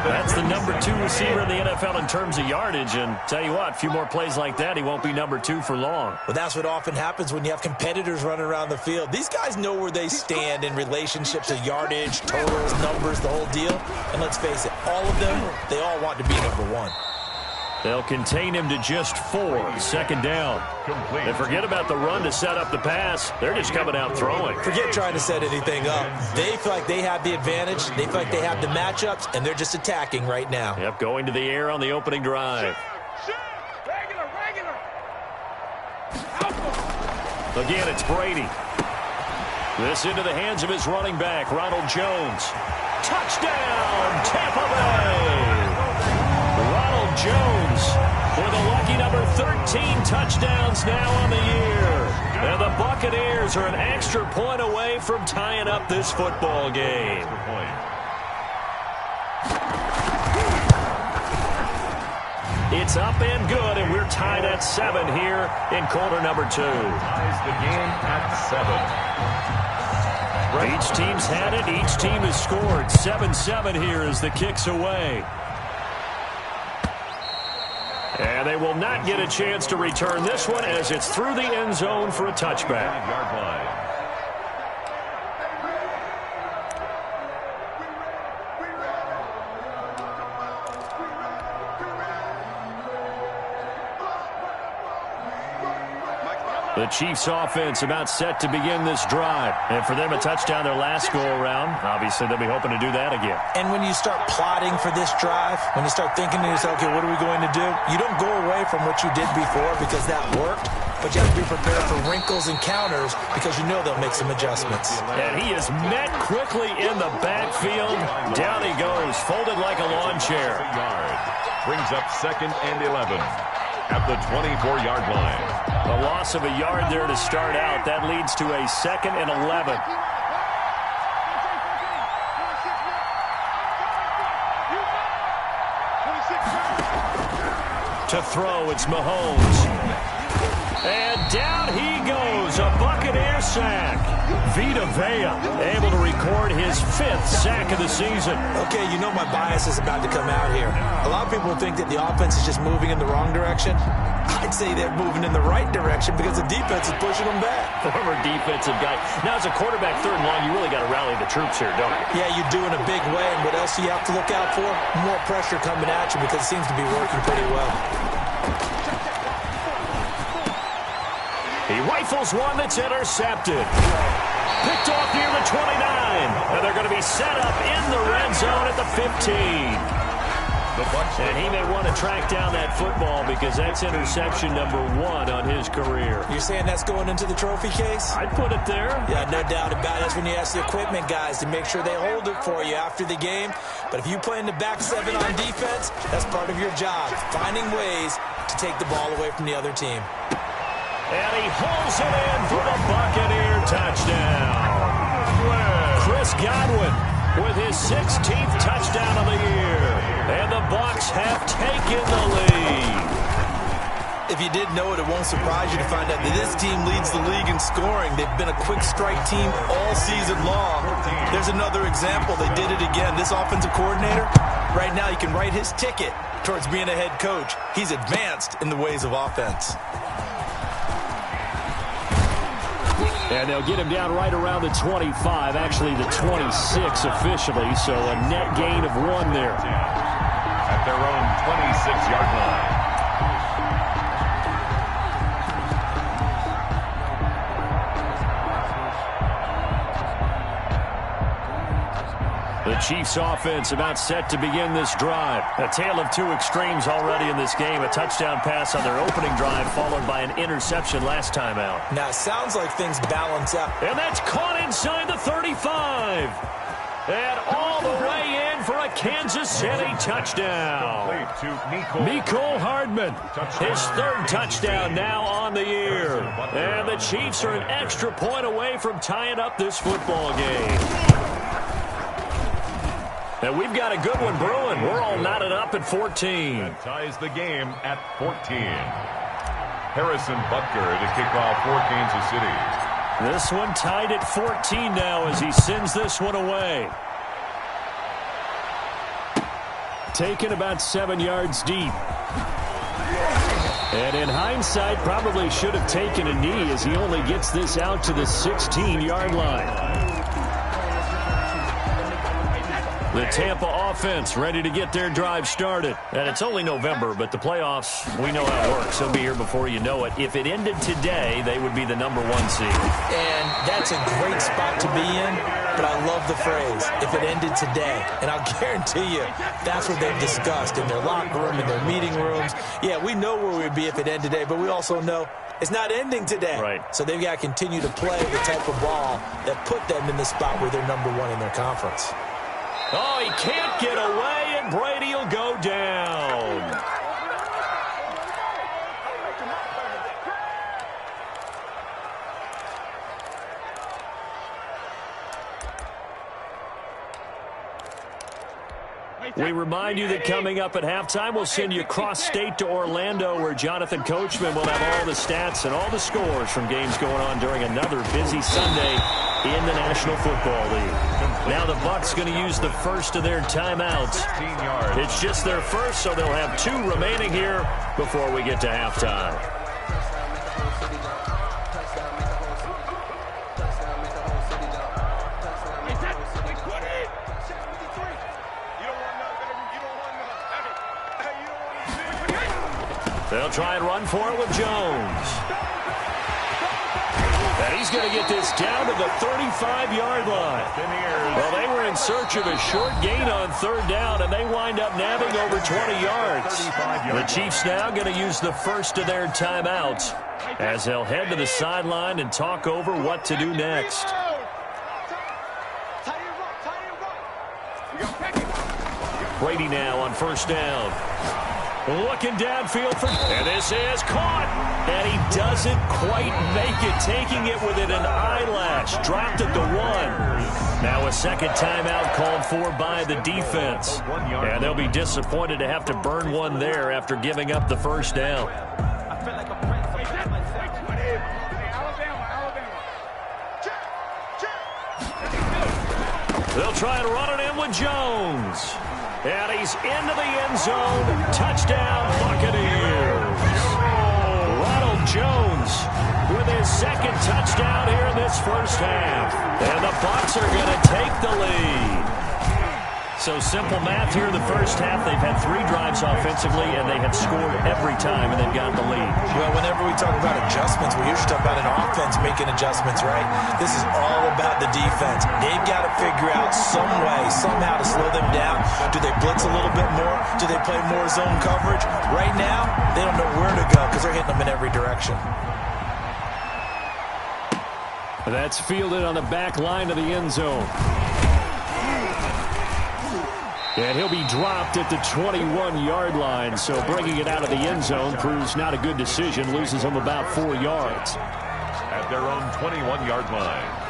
That's the number 2 receiver in the NFL in terms of yardage. And tell you what, a few more plays like that, he won't be number 2 for long. Well, that's what often happens when you have competitors running around the field. These guys know where they stand in relationship to yardage, totals, numbers, the whole deal. And let's face it, all of them, they all want to be number 1. They'll contain him to just 4. Second down. And forget about the run to set up the pass. They're just coming out throwing. Forget trying to set anything up. They feel like they have the advantage. They feel like they have the matchups, and they're just attacking right now. Yep, going to the air on the opening drive. Again, it's Brady. This into the hands of his running back, Ronald Jones. Touchdown, Tampa Bay! Ronald Jones with a lucky number 13 touchdowns now on the year. And the Buccaneers are an extra point away from tying up this football game. It's up and good, and we're tied at 7 here in quarter number 2. Ties the game at 7. Each team's had it. Each team has scored. 7-7 here as the kick's away. And they will not get a chance to return this one as it's through the end zone for a touchback. Yard line. The Chiefs offense about set to begin this drive. And for them, a touchdown their last go-around. Obviously, they'll be hoping to do that again. And when you start plotting for this drive, when you start thinking to yourself, okay, what are we going to do? You don't go away from what you did before because that worked. But you have to be prepared for wrinkles and counters because you know they'll make some adjustments. And he is met quickly in the backfield. Down he goes, folded like a lawn chair. Brings up 2nd and 11 at the 24-yard line. A loss of a yard there to start out. That leads to a 2nd and 11. To throw, it's Mahomes. And down he goes, a Buccaneer sack. Vita Vea able to record his 5th sack of the season. Okay, you know my bias is about to come out here. A lot of people think that the offense is just moving in the wrong direction. I'd say they're moving in the right direction because the defense is pushing them back. Former defensive guy. Now, as a quarterback 3rd and long, you really got to rally the troops here, don't you? Yeah, you do in a big way. And what else do you have to look out for? More pressure coming at you because it seems to be working pretty well. He rifles one that's intercepted. Picked off near the 29. And they're going to be set up in the red zone at the 15. And he may want to track down that football because that's interception number 1 on his career. You're saying that's going into the trophy case? I'd put it there. Yeah, no doubt about it. That's when you ask the equipment guys to make sure they hold it for you after the game. But if you play in the back 7 on defense, that's part of your job, finding ways to take the ball away from the other team. And he pulls it in for the Buccaneer touchdown. Chris Godwin with his 16th touchdown of the year. And the Bucs have taken the lead. If you didn't know it, it won't surprise you to find out that this team leads the league in scoring. They've been a quick strike team all season long. There's another example. They did it again. This offensive coordinator, right now, you can write his ticket towards being a head coach. He's advanced in the ways of offense. And they'll get him down right around the 25, actually the 26 officially, so a net gain of 1 there. At their own 26-yard line. The Chiefs offense about set to begin this drive. A tale of 2 extremes already in this game. A touchdown pass on their opening drive followed by an interception last time out. Now, it sounds like things balance out. And that's caught inside the 35. And all the way in for a Kansas City touchdown. Mecole Hardman, his 3rd touchdown now on the year. And the Chiefs are an extra point away from tying up this football game. And we've got a good one brewing. We're all knotted up at 14. That ties the game at 14. Harrison Butker to kick off for Kansas City. This one tied at 14 now as he sends this one away. Taken about 7 yards deep. And in hindsight, probably should have taken a knee as he only gets this out to the 16-yard line. The Tampa offense ready to get their drive started. And it's only November, but the playoffs, we know how it works. They'll be here before you know it. If it ended today, they would be the #1 seed. And that's a great spot to be in, but I love the phrase, if it ended today. And I'll guarantee you, that's what they've discussed in their locker room, in their meeting rooms. Yeah, we know where we'd be if it ended today, but we also know it's not ending today. Right. So they've got to continue to play the type of ball that put them in the spot where they're #1 in their conference. Oh, he can't get away, and Brady will go down. We remind you that coming up at halftime, we'll send you cross-state to Orlando, where Jonathan Coachman will have all the stats and all the scores from games going on during another busy Sunday in the National Football League. Now the Bucs going to use the first of their timeouts. It's just their first, so they'll have 2 remaining here before we get to halftime. They'll try and run for it with Jones. And he's going to get this down to the 35-yard line. Well, they were in search of a short gain on 3rd down, and they wind up nabbing over 20 yards. The Chiefs now going to use the first of their timeouts as they'll head to the sideline and talk over what to do next. Brady now on 1st down. Looking downfield and this is caught. And he doesn't quite make it, taking it within an eyelash. Dropped at the 1. Now a second timeout called for by the defense. And they'll be disappointed to have to burn one there after giving up the 1st down. They'll try and run it in with Jones. And he's into the end zone. Touchdown, Buccaneers. Ronald Jones with his 2nd touchdown here in this first half. And the Bucs are going to take the lead. So simple math here in the first half. They've had 3 drives offensively, and they have scored every time, and they've got the lead. Well, whenever we talk about adjustments, we usually talk about an offense making adjustments, right? This is all about the defense. They've got to figure out some way, somehow to slow them down. Do they blitz a little bit more? Do they play more zone coverage? Right now, they don't know where to go because they're hitting them in every direction. That's fielded on the back line of the end zone. And he'll be dropped at the 21-yard line, so bringing it out of the end zone proves not a good decision, loses him about 4 yards. At their own 21-yard line.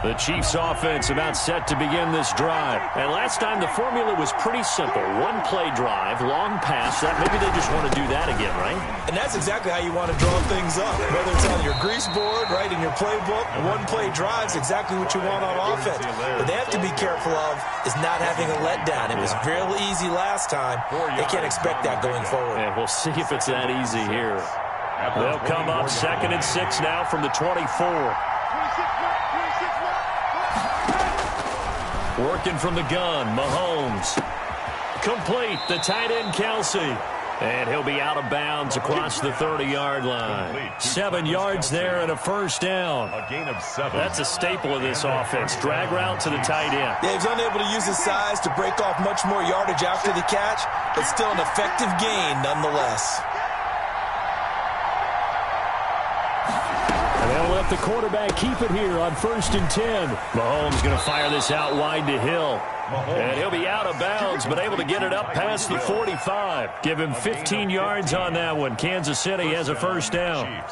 The Chiefs offense about set to begin this drive. And last time the formula was pretty simple. 1-play drive, long pass. Maybe they just want to do that again, right? And that's exactly how you want to draw things up. Whether it's on your grease board, right, in your playbook, 1-play drive is exactly what you want on offense. What they have to be careful of is not having a letdown. It was real easy last time. They can't expect that going forward. And we'll see if it's that easy here. They'll come up 2nd and 6 now from the 24. Working from the gun, Mahomes. Complete, the tight end, Kelsey. And he'll be out of bounds across the 30-yard line. 7 yards there and a 1st down. A gain of 7. That's a staple of this offense. Drag route to the tight end. Yeah, he's unable to use his size to break off much more yardage after the catch, but still an effective gain nonetheless. They'll let the quarterback keep it here on 1st and 10. Mahomes going to fire this out wide to Hill. And he'll be out of bounds, but able to get it up past the 45. Give him 15 yards on that one. Kansas City has a 1st down.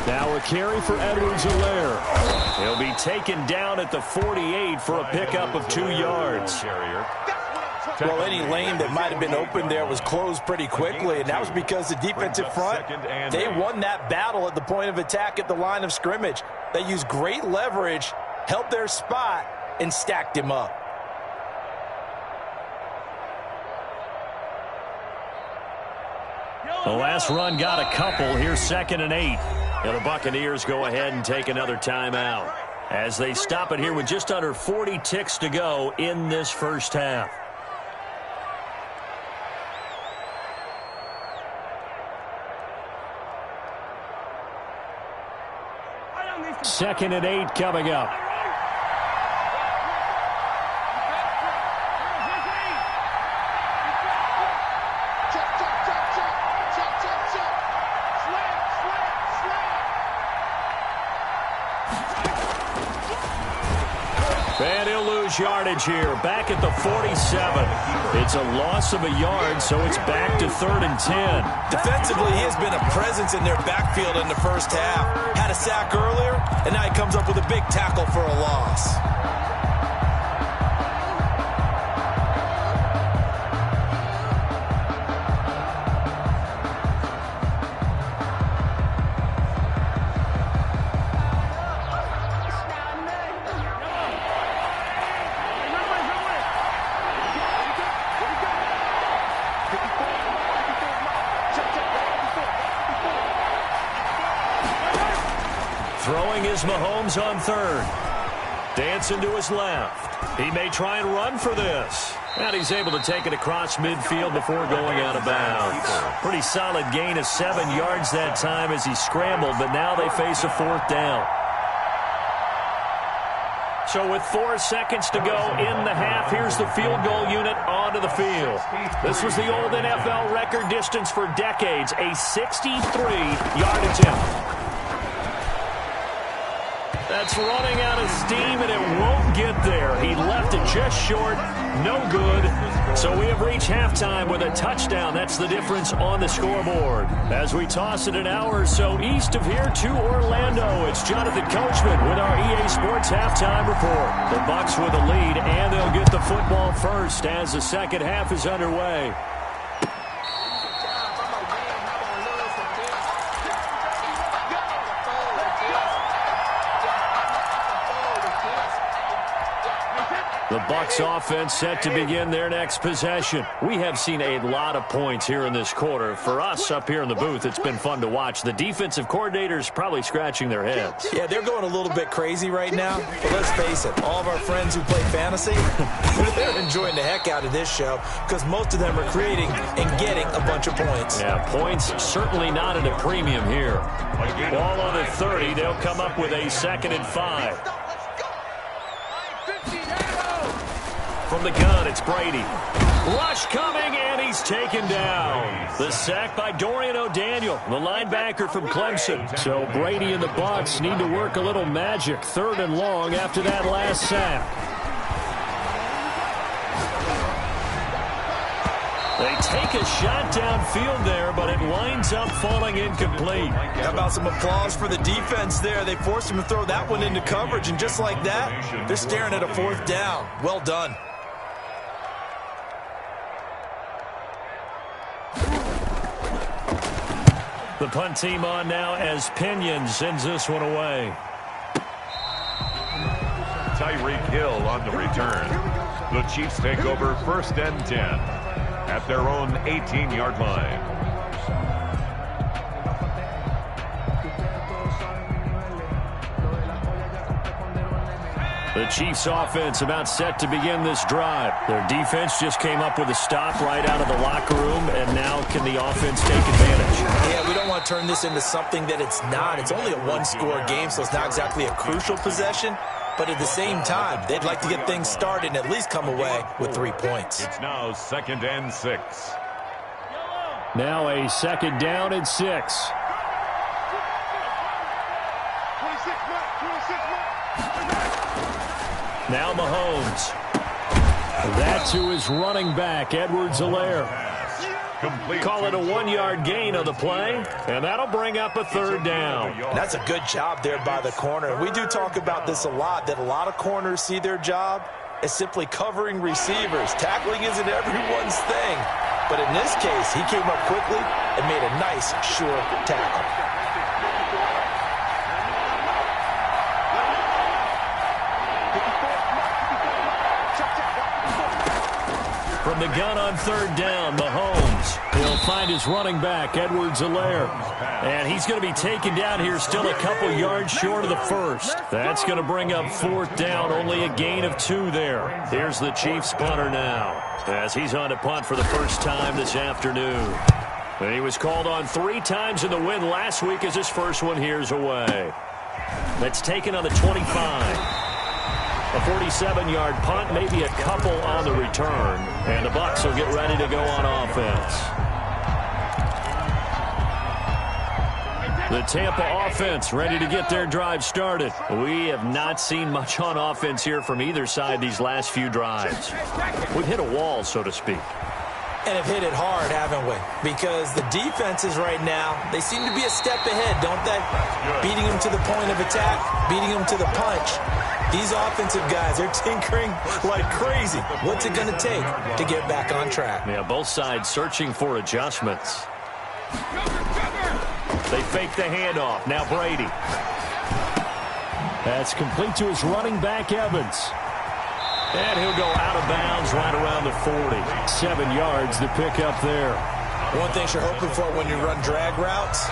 Now a carry for Edwards-Helaire. He'll be taken down at the 48 for a pickup of 2 yards. Well, any lane that might have been open there was closed pretty quickly, and that was because the defensive front, they won that battle at the point of attack at the line of scrimmage. They used great leverage, held their spot, and stacked him up. The last run got a couple. Here's 2nd and 8. And the Buccaneers go ahead and take another timeout as they stop it here with just under 40 ticks to go in this first half. Second and 8 coming up. And he'll lose yardage here, back at the 47. It's a loss of a yard, so it's back to 3rd and 10. Defensively, he has been a presence in their backfield in the first half. Had a sack earlier, and now he comes up with a big tackle for a loss. Throwing is Mahomes on 3rd. Dancing to his left. He may try and run for this. And he's able to take it across midfield before going out of bounds. Pretty solid gain of 7 yards that time as he scrambled, but now they face a 4th down. So with 4 seconds to go in the half, here's the field goal unit onto the field. This was the old NFL record distance for decades, a 63-yard attempt. That's running out of steam, and it won't get there. He left it just short. No good. So we have reached halftime with a touchdown. That's the difference on the scoreboard. As we toss it an hour or so east of here to Orlando, it's Jonathan Coachman with our EA Sports halftime report. The Bucs with a lead, and they'll get the football first as the second half is underway. The Bucs offense set to begin their next possession. We have seen a lot of points here in this quarter. For us up here in the booth, it's been fun to watch. The defensive coordinators probably scratching their heads. Yeah, they're going a little bit crazy right now. But let's face it, all of our friends who play fantasy, they're enjoying the heck out of this show because most of them are creating and getting a bunch of points. Yeah, points certainly not at a premium here. Ball on the 30. They'll come up with a 2nd and 5. From the gun, it's Brady. Rush coming, and he's taken down. The sack by Dorian O'Daniel, the linebacker from Clemson. So Brady and the Bucs need to work a little magic. 3rd and long after that last sack. They take a shot downfield there, but it winds up falling incomplete. How about some applause for the defense there? They forced him to throw that one into coverage, and just like that, they're staring at a 4th down. Well done. The punt team on now as Pinion sends this one away. Tyreek Hill on the return. The Chiefs take over 1st and 10 at their own 18-yard line. The Chiefs offense about set to begin this drive. Their defense just came up with a stop right out of the locker room, and now can the offense take advantage? Yeah, we don't want to turn this into something that it's not. It's only a 1-score game, so it's not exactly a crucial possession. But at the same time, they'd like to get things started and at least come away with 3 points. It's now 2nd and 6. Now a 2nd down and 6. Now Mahomes. That's who is running back, Edwards-Helaire. Call it a 1-yard gain on the play, and that'll bring up a 3rd down. That's a good job there by the corner. We do talk about this a lot, that a lot of corners see their job is simply covering receivers. Tackling isn't everyone's thing. But in this case, he came up quickly and made a nice, sure tackle. From the gun on third down, Mahomes. He'll find his running back, Edwards-Helaire. And he's going to be taken down here still a couple yards short of the first. That's going to bring up fourth down, only a gain of 2 there. Here's the Chiefs punter now, as he's on to punt for the first time this afternoon. And he was called on 3 times in the win last week as his first one here's away. That's taken on the 25. A 47-yard punt, maybe a couple on the return. And the Bucs will get ready to go on offense. The Tampa offense ready to get their drive started. We have not seen much on offense here from either side these last few drives. We've hit a wall, so to speak. And have hit it hard, haven't we? Because the defenses right now, they seem to be a step ahead, don't they? Beating them to the point of attack, beating them to the punch. These offensive guys, they're tinkering like crazy. What's it going to take to get back on track? Yeah, both sides searching for adjustments. They fake the handoff. Now Brady. That's complete to his running back, Evans. And he'll go out of bounds right around the 40. 7 yards to pick up there. One thing you're hoping for when you run drag routes,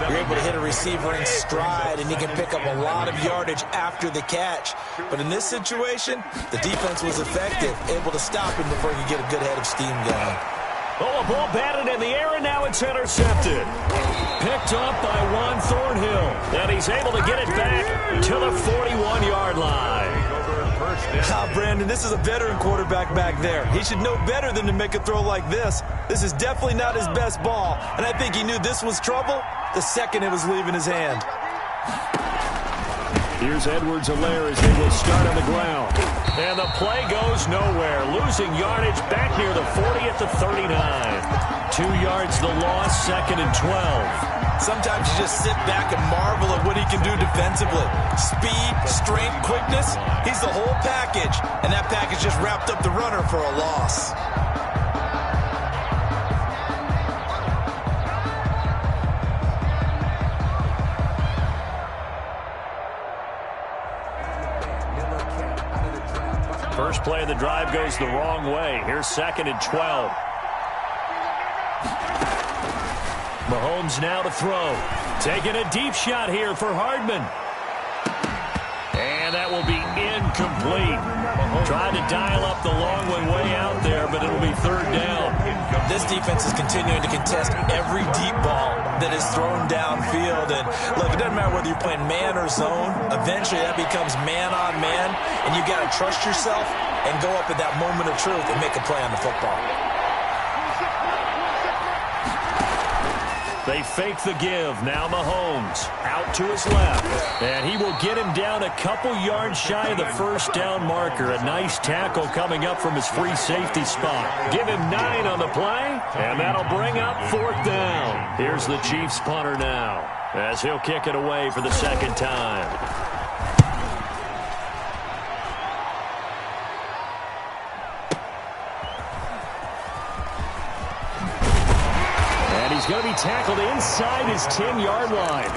you're able to hit a receiver in stride, and you can pick up a lot of yardage after the catch. But in this situation, the defense was effective, able to stop him before he could get a good head of steam going. Oh, a ball batted in the air, and now it's intercepted. Picked up by Juan Thornhill. And he's able to get it back to the 41-yard line. Brandon, this is a veteran quarterback back there. He should know better than to make a throw like this. This is definitely not his best ball, and I think he knew this was trouble the second it was leaving his hand. Here's Edwards-Helaire as they will start on the ground. And the play goes nowhere. Losing yardage back near the 40 at the 39. 2 yards the loss, 2nd and 12. Sometimes you just sit back and marvel at what he can do defensively. Speed, strength, quickness, he's the whole package. And that package just wrapped up the runner for a loss. First play of the drive goes the wrong way. Here's 2nd and 12. Mahomes now to throw. Taking a deep shot here for Hardman. And that will be incomplete. Tried to dial up the long one way out there, but it'll be 3rd down. This defense is continuing to contest every deep ball that is thrown downfield. And look, it doesn't matter whether you're playing man or zone. Eventually that becomes man on man, and you've got to trust yourself and go up at that moment of truth and make a play on the football. They fake the give. Now Mahomes out to his left. And he will get him down a couple yards shy of the first down marker. A nice tackle coming up from his free safety spot. Give him 9 on the play, and that'll bring up 4th down. Here's the Chiefs punter now, as he'll kick it away for the 2nd time. He's going to be tackled inside his 10-yard line.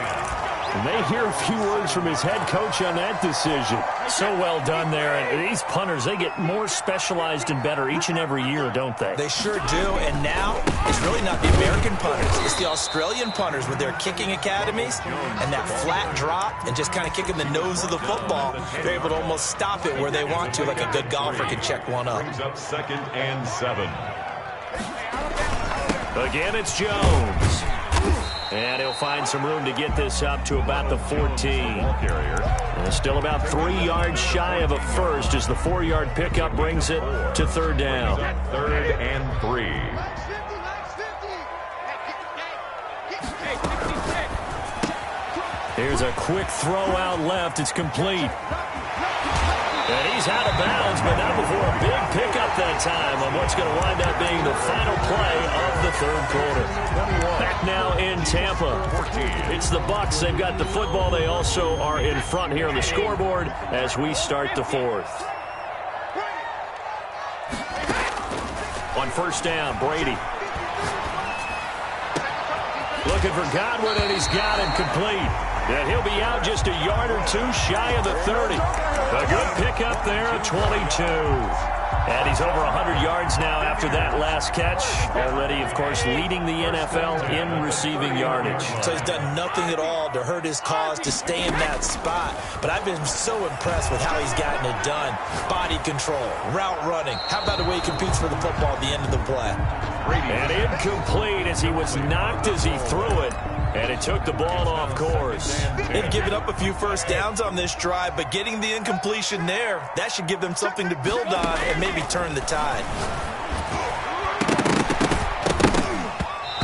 And they hear a few words from his head coach on that decision. So well done there. And these punters, they get more specialized and better each and every year, don't they? They sure do. And now it's really not the American punters. It's the Australian punters with their kicking academies and that flat drop and just kind of kicking the nose of the football. They're able to almost stop it where they want to, like a good golfer can check one up. Brings up 2nd and 7. Again, it's Jones. And he'll find some room to get this up to about the 14. And still about 3 yards shy of a first as the 4-yard pickup brings it to 3rd down. 3rd and 3. Here's a quick throw out left. It's complete. And he's out of bounds, but not before a big pickup that time on what's going to wind up being the final play of the 3rd quarter. Back now in Tampa. It's the Bucs. They've got the football. They also are in front here on the scoreboard as we start the 4th. On first down, Brady. Looking for Godwin, and he's got him complete. And he'll be out just a yard or two shy of the 30. A good pickup there at 22. And he's over 100 yards now after that last catch. Already, of course, leading the NFL in receiving yardage. So he's done nothing at all to hurt his cause, to stay in that spot. But I've been so impressed with how he's gotten it done. Body control, route running. How about the way he competes for the football at the end of the play? And incomplete as he was knocked as he threw it. And it took the ball off course. They've given up a few first downs on this drive, but getting the incompletion there, that should give them something to build on and maybe turn the tide.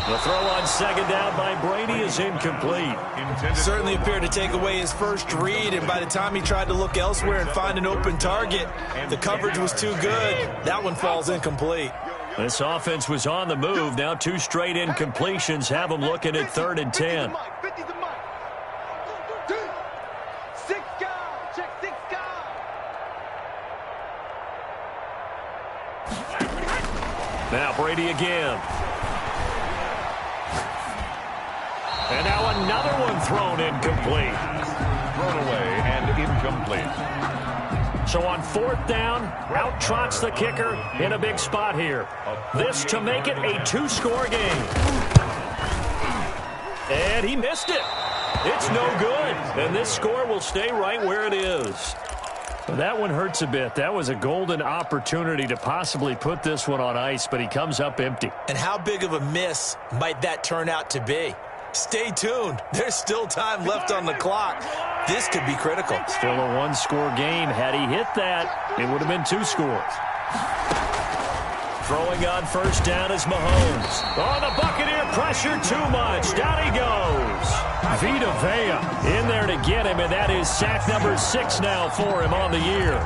The throw on second down by Brady is incomplete. Certainly appeared to take away his first read, and by the time he tried to look elsewhere and find an open target, the coverage was too good. That one falls incomplete. This offense was on the move. Now 2 straight incompletions have them looking at 3rd and 10. Now Brady again. And now another one thrown incomplete. Thrown away and incomplete. So on 4th down, out trots the kicker in a big spot here. This to make it a 2-score game. And he missed it. It's no good. And this score will stay right where it is. Well, that one hurts a bit. That was a golden opportunity to possibly put this one on ice, but he comes up empty. And how big of a miss might that turn out to be? Stay tuned. There's still time left on the clock. This could be critical. Still a 1-score game. Had he hit that, it would have been 2 scores. Throwing on first down is Mahomes. Oh, the Buccaneer pressure too much. Down he goes. Vita Vea in there to get him, and that is sack number 6 now for him on the year.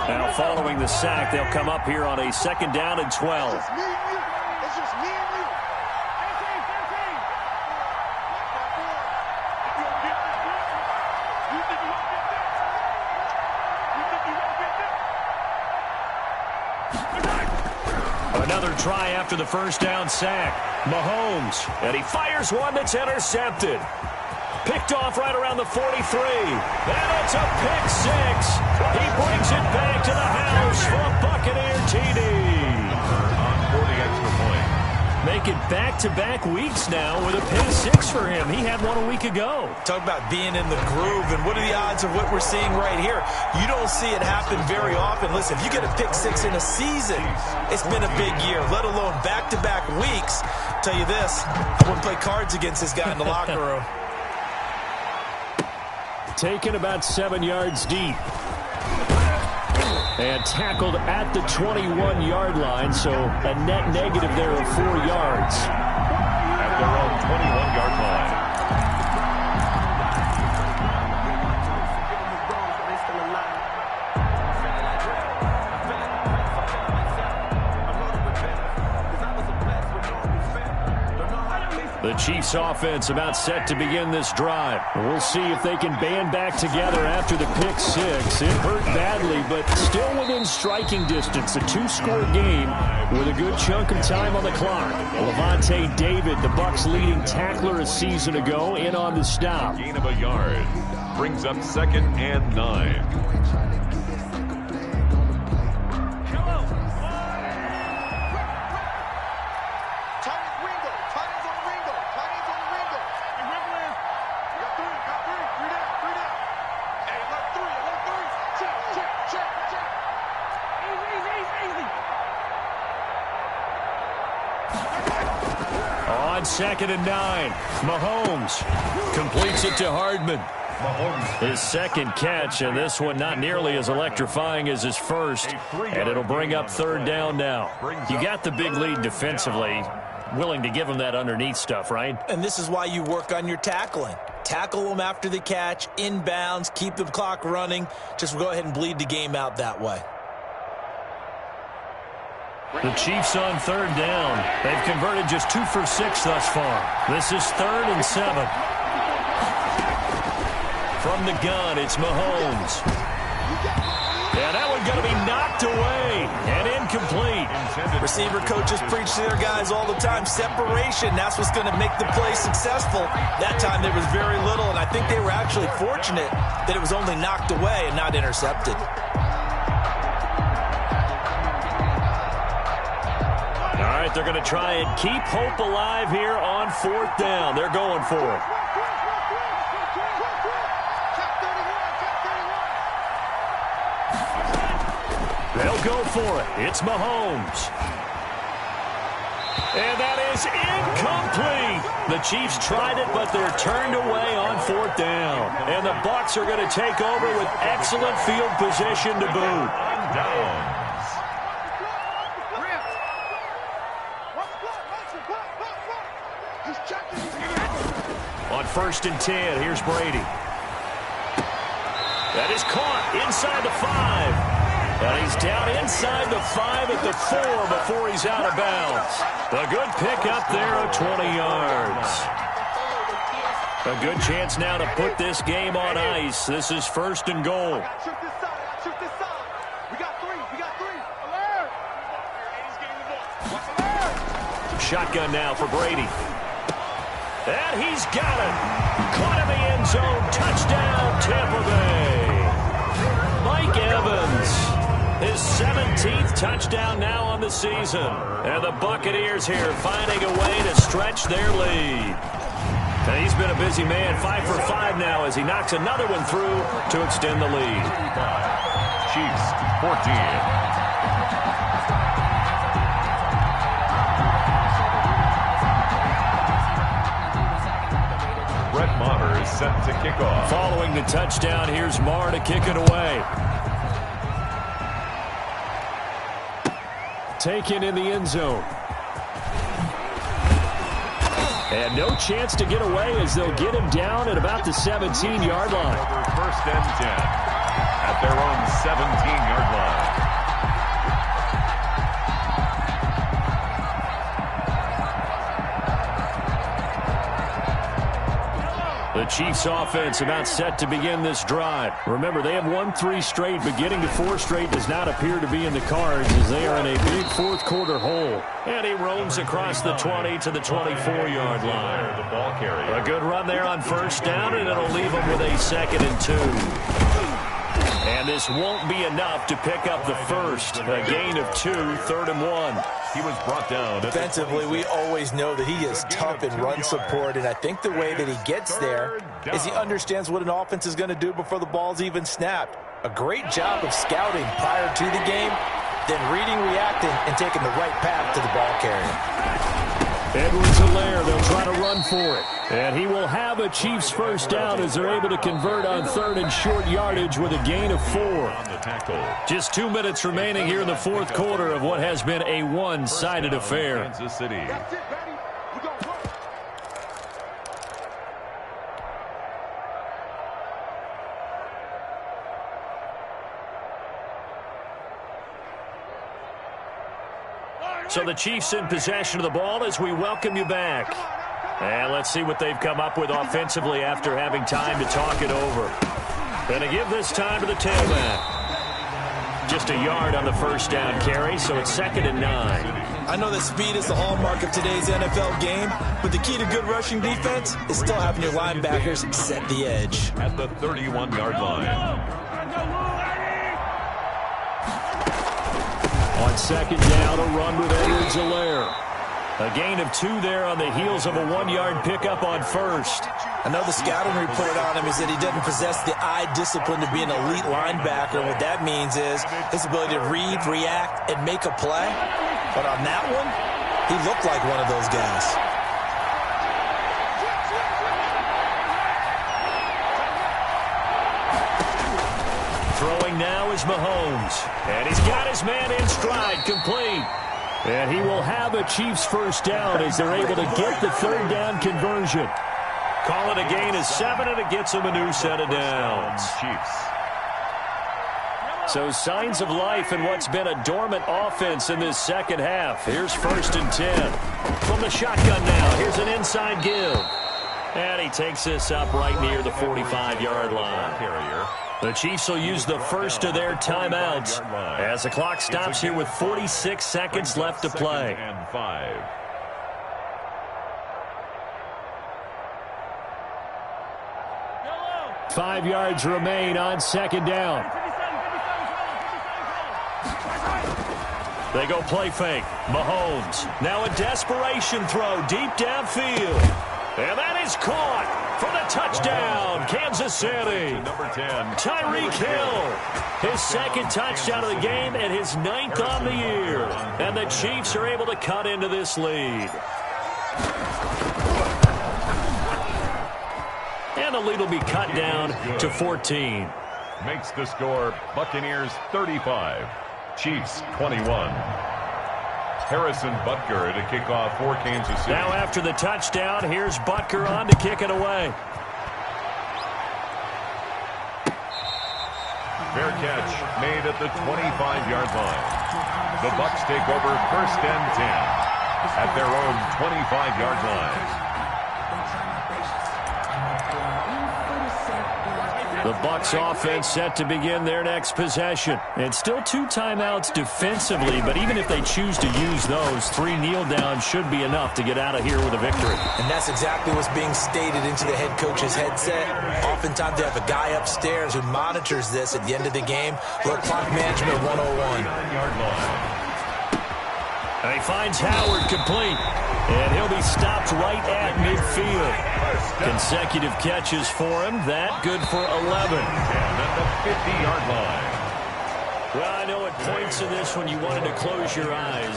Now following the sack, they'll come up here on a 2nd down and 12. Another try after the first down sack. Mahomes, and he fires one that's intercepted. Picked off right around the 43. And it's a pick 6. He brings it back to the house for a Buccaneer TD. On 40 extra point. Make it back-to-back weeks now with a pick 6 for him. He had one a week ago. Talk about being in the groove, and what are the odds of what we're seeing right here? You don't see it happen very often. Listen, if you get a pick 6 in a season, it's been a big year, let alone back-to-back weeks. I'll tell you this, I wouldn't play cards against this guy in the locker room. Taken about 7 yards deep. And tackled at the 21-yard line, so a net negative there of 4 yards. At their own 21-yard line. The Chiefs offense about set to begin this drive. We'll see if they can band back together after the pick 6. It hurt badly, but still within striking distance. A 2-score game with a good chunk of time on the clock. Levante David, the Bucs' leading tackler a season ago, in on the stop. Gain of a yard. Brings up 2nd and 9. On 2nd and 9, Mahomes completes it to Hardman. His second catch, and this one not nearly as electrifying as his first, and it'll bring up 3rd down now. You got the big lead defensively, willing to give him that underneath stuff, right? And this is why you work on your tackling. Tackle them after the catch, inbounds, keep the clock running. Just go ahead and bleed the game out that way. The Chiefs on third down. They've converted just 2 for 6 thus far. This is 3rd and 7. From the gun, it's Mahomes. Yeah, that one going to be knocked away and incomplete. Receiver coaches preach to their guys all the time. Separation, that's what's going to make the play successful. That time there was very little, and I think they were actually fortunate that it was only knocked away and not intercepted. All right, they're going to try and keep hope alive here on 4th down. They're going for it. They'll go for it. It's Mahomes. And that is incomplete. The Chiefs tried it, but they're turned away on 4th down. And the Bucs are going to take over with excellent field position to boot. Downs. On 1st and 10, here's Brady. That is caught inside the 5. And he's down inside the 5 at the 4 before he's out of bounds. A good pickup there of 20 yards. A good chance now to put this game on ice. This is 1st and goal. Shotgun now for Brady. And he's got it. Caught in the end zone. Touchdown, Tampa Bay. Mike Evans. His 17th touchdown now on the season. And the Buccaneers here finding a way to stretch their lead. And he's been a busy man, 5 for 5 now as he knocks another one through to extend the lead. Chiefs 14. Brett Maher is set to kick off. Following the touchdown, here's Maher to kick it away. Taken in the end zone. And no chance to get away as they'll get him down at about the 17-yard line. 1st and 10 at their own 17-yard line. The Chiefs offense about set to begin this drive. Remember, they have won 3 straight, but getting to 4 straight does not appear to be in the cards as they are in a big 4th quarter hole. And he roams across the 20 to the 24-yard line. The ball carrier. A good run there on 1st down, and it'll leave him with a 2nd and 2. And this won't be enough to pick up the first. A gain of 2, 3rd and 1. He was brought down. Defensively, we always know that he is tough in run support, and I think the way that he gets there is he understands what an offense is going to do before the ball's even snapped. A great job of scouting prior to the game, then reading, reacting, and taking the right path to the ball carrier. Edwards-Helaire, they'll try to run for it. And he will have a Chiefs first down as they're able to convert on 3rd and short yardage with a gain of 4. Just 2 minutes remaining here in the 4th quarter of what has been a one-sided affair. Kansas City. So the Chiefs in possession of the ball as we welcome you back. And let's see what they've come up with offensively after having time to talk it over. And to give this time to the tailback. Just a yard on the 1st down carry, so it's 2nd and 9. I know that speed is the hallmark of today's NFL game, but the key to good rushing defense is still having your linebackers set the edge. At the 31-yard line. On 2nd down, a run with Edwards-Helaire. A gain of 2 there on the heels of a 1-yard pickup on 1st. I know the scouting report on him is that he doesn't possess the eye discipline to be an elite linebacker. What that means is his ability to read, react, and make a play. But on that one, he looked like one of those guys. Throwing now is Mahomes. And he's got his man in stride, complete. And he will have a Chiefs first down as they're able to get the 3rd down conversion. Call it a gain of 7, and it gets him a new set of downs. Chiefs. So signs of life in what's been a dormant offense in this second half. Here's 1st and 10. From the shotgun now, here's an inside give. And he takes this up right near the 45-yard line. The Chiefs will use the first of their timeouts as the clock stops here with 46 seconds left to play. 5 yards remain on 2nd down. They go play fake. Mahomes. Now a desperation throw deep downfield. And that is caught for the touchdown, Kansas City. Number 10. Tyreek Hill. His 2nd touchdown of the game and his 9th on the year. And the Chiefs are able to cut into this lead. And the lead will be cut down to 14. Makes the score Buccaneers 35. Chiefs 21. Harrison Butker to kick off for Kansas City. Now after the touchdown, here's Butker on to kick it away. Fair catch made at the 25-yard line. The Bucs take over 1st and 10 at their own 25-yard line. The Bucs offense set to begin their next possession. And still 2 timeouts defensively, but even if they choose to use those, 3 kneel downs should be enough to get out of here with a victory. And that's exactly what's being stated into the head coach's headset. Oftentimes they have a guy upstairs who monitors this at the end of the game. Look, clock management 101. And he finds Howard complete. And he'll be stopped right at midfield. Consecutive catches for him. That good for 11. And at the 50-yard line. Well, I know at points in this when you wanted to close your eyes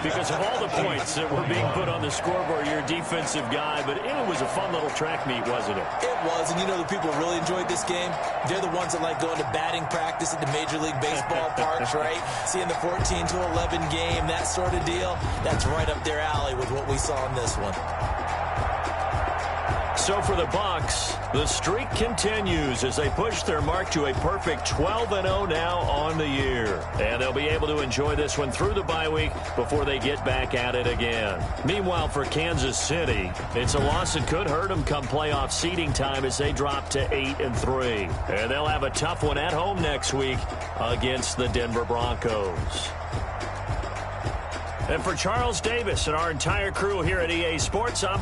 because of all the points that were being put on the scoreboard. You're a defensive guy, but it was a fun little track meet, wasn't it? It was, and you know the people really enjoyed this game? They're the ones that like going to batting practice at the Major League Baseball parks, right? Seeing the 14-11 game, that sort of deal, that's right up their alley with what we saw in this one. So for the Bucs, the streak continues as they push their mark to a perfect 12-0 now on the year. And they'll be able to enjoy this one through the bye week before they get back at it again. Meanwhile, for Kansas City, it's a loss that could hurt them come playoff seeding time as they drop to 8-3. And they'll have a tough one at home next week against the Denver Broncos. And for Charles Davis and our entire crew here at EA Sports, I'm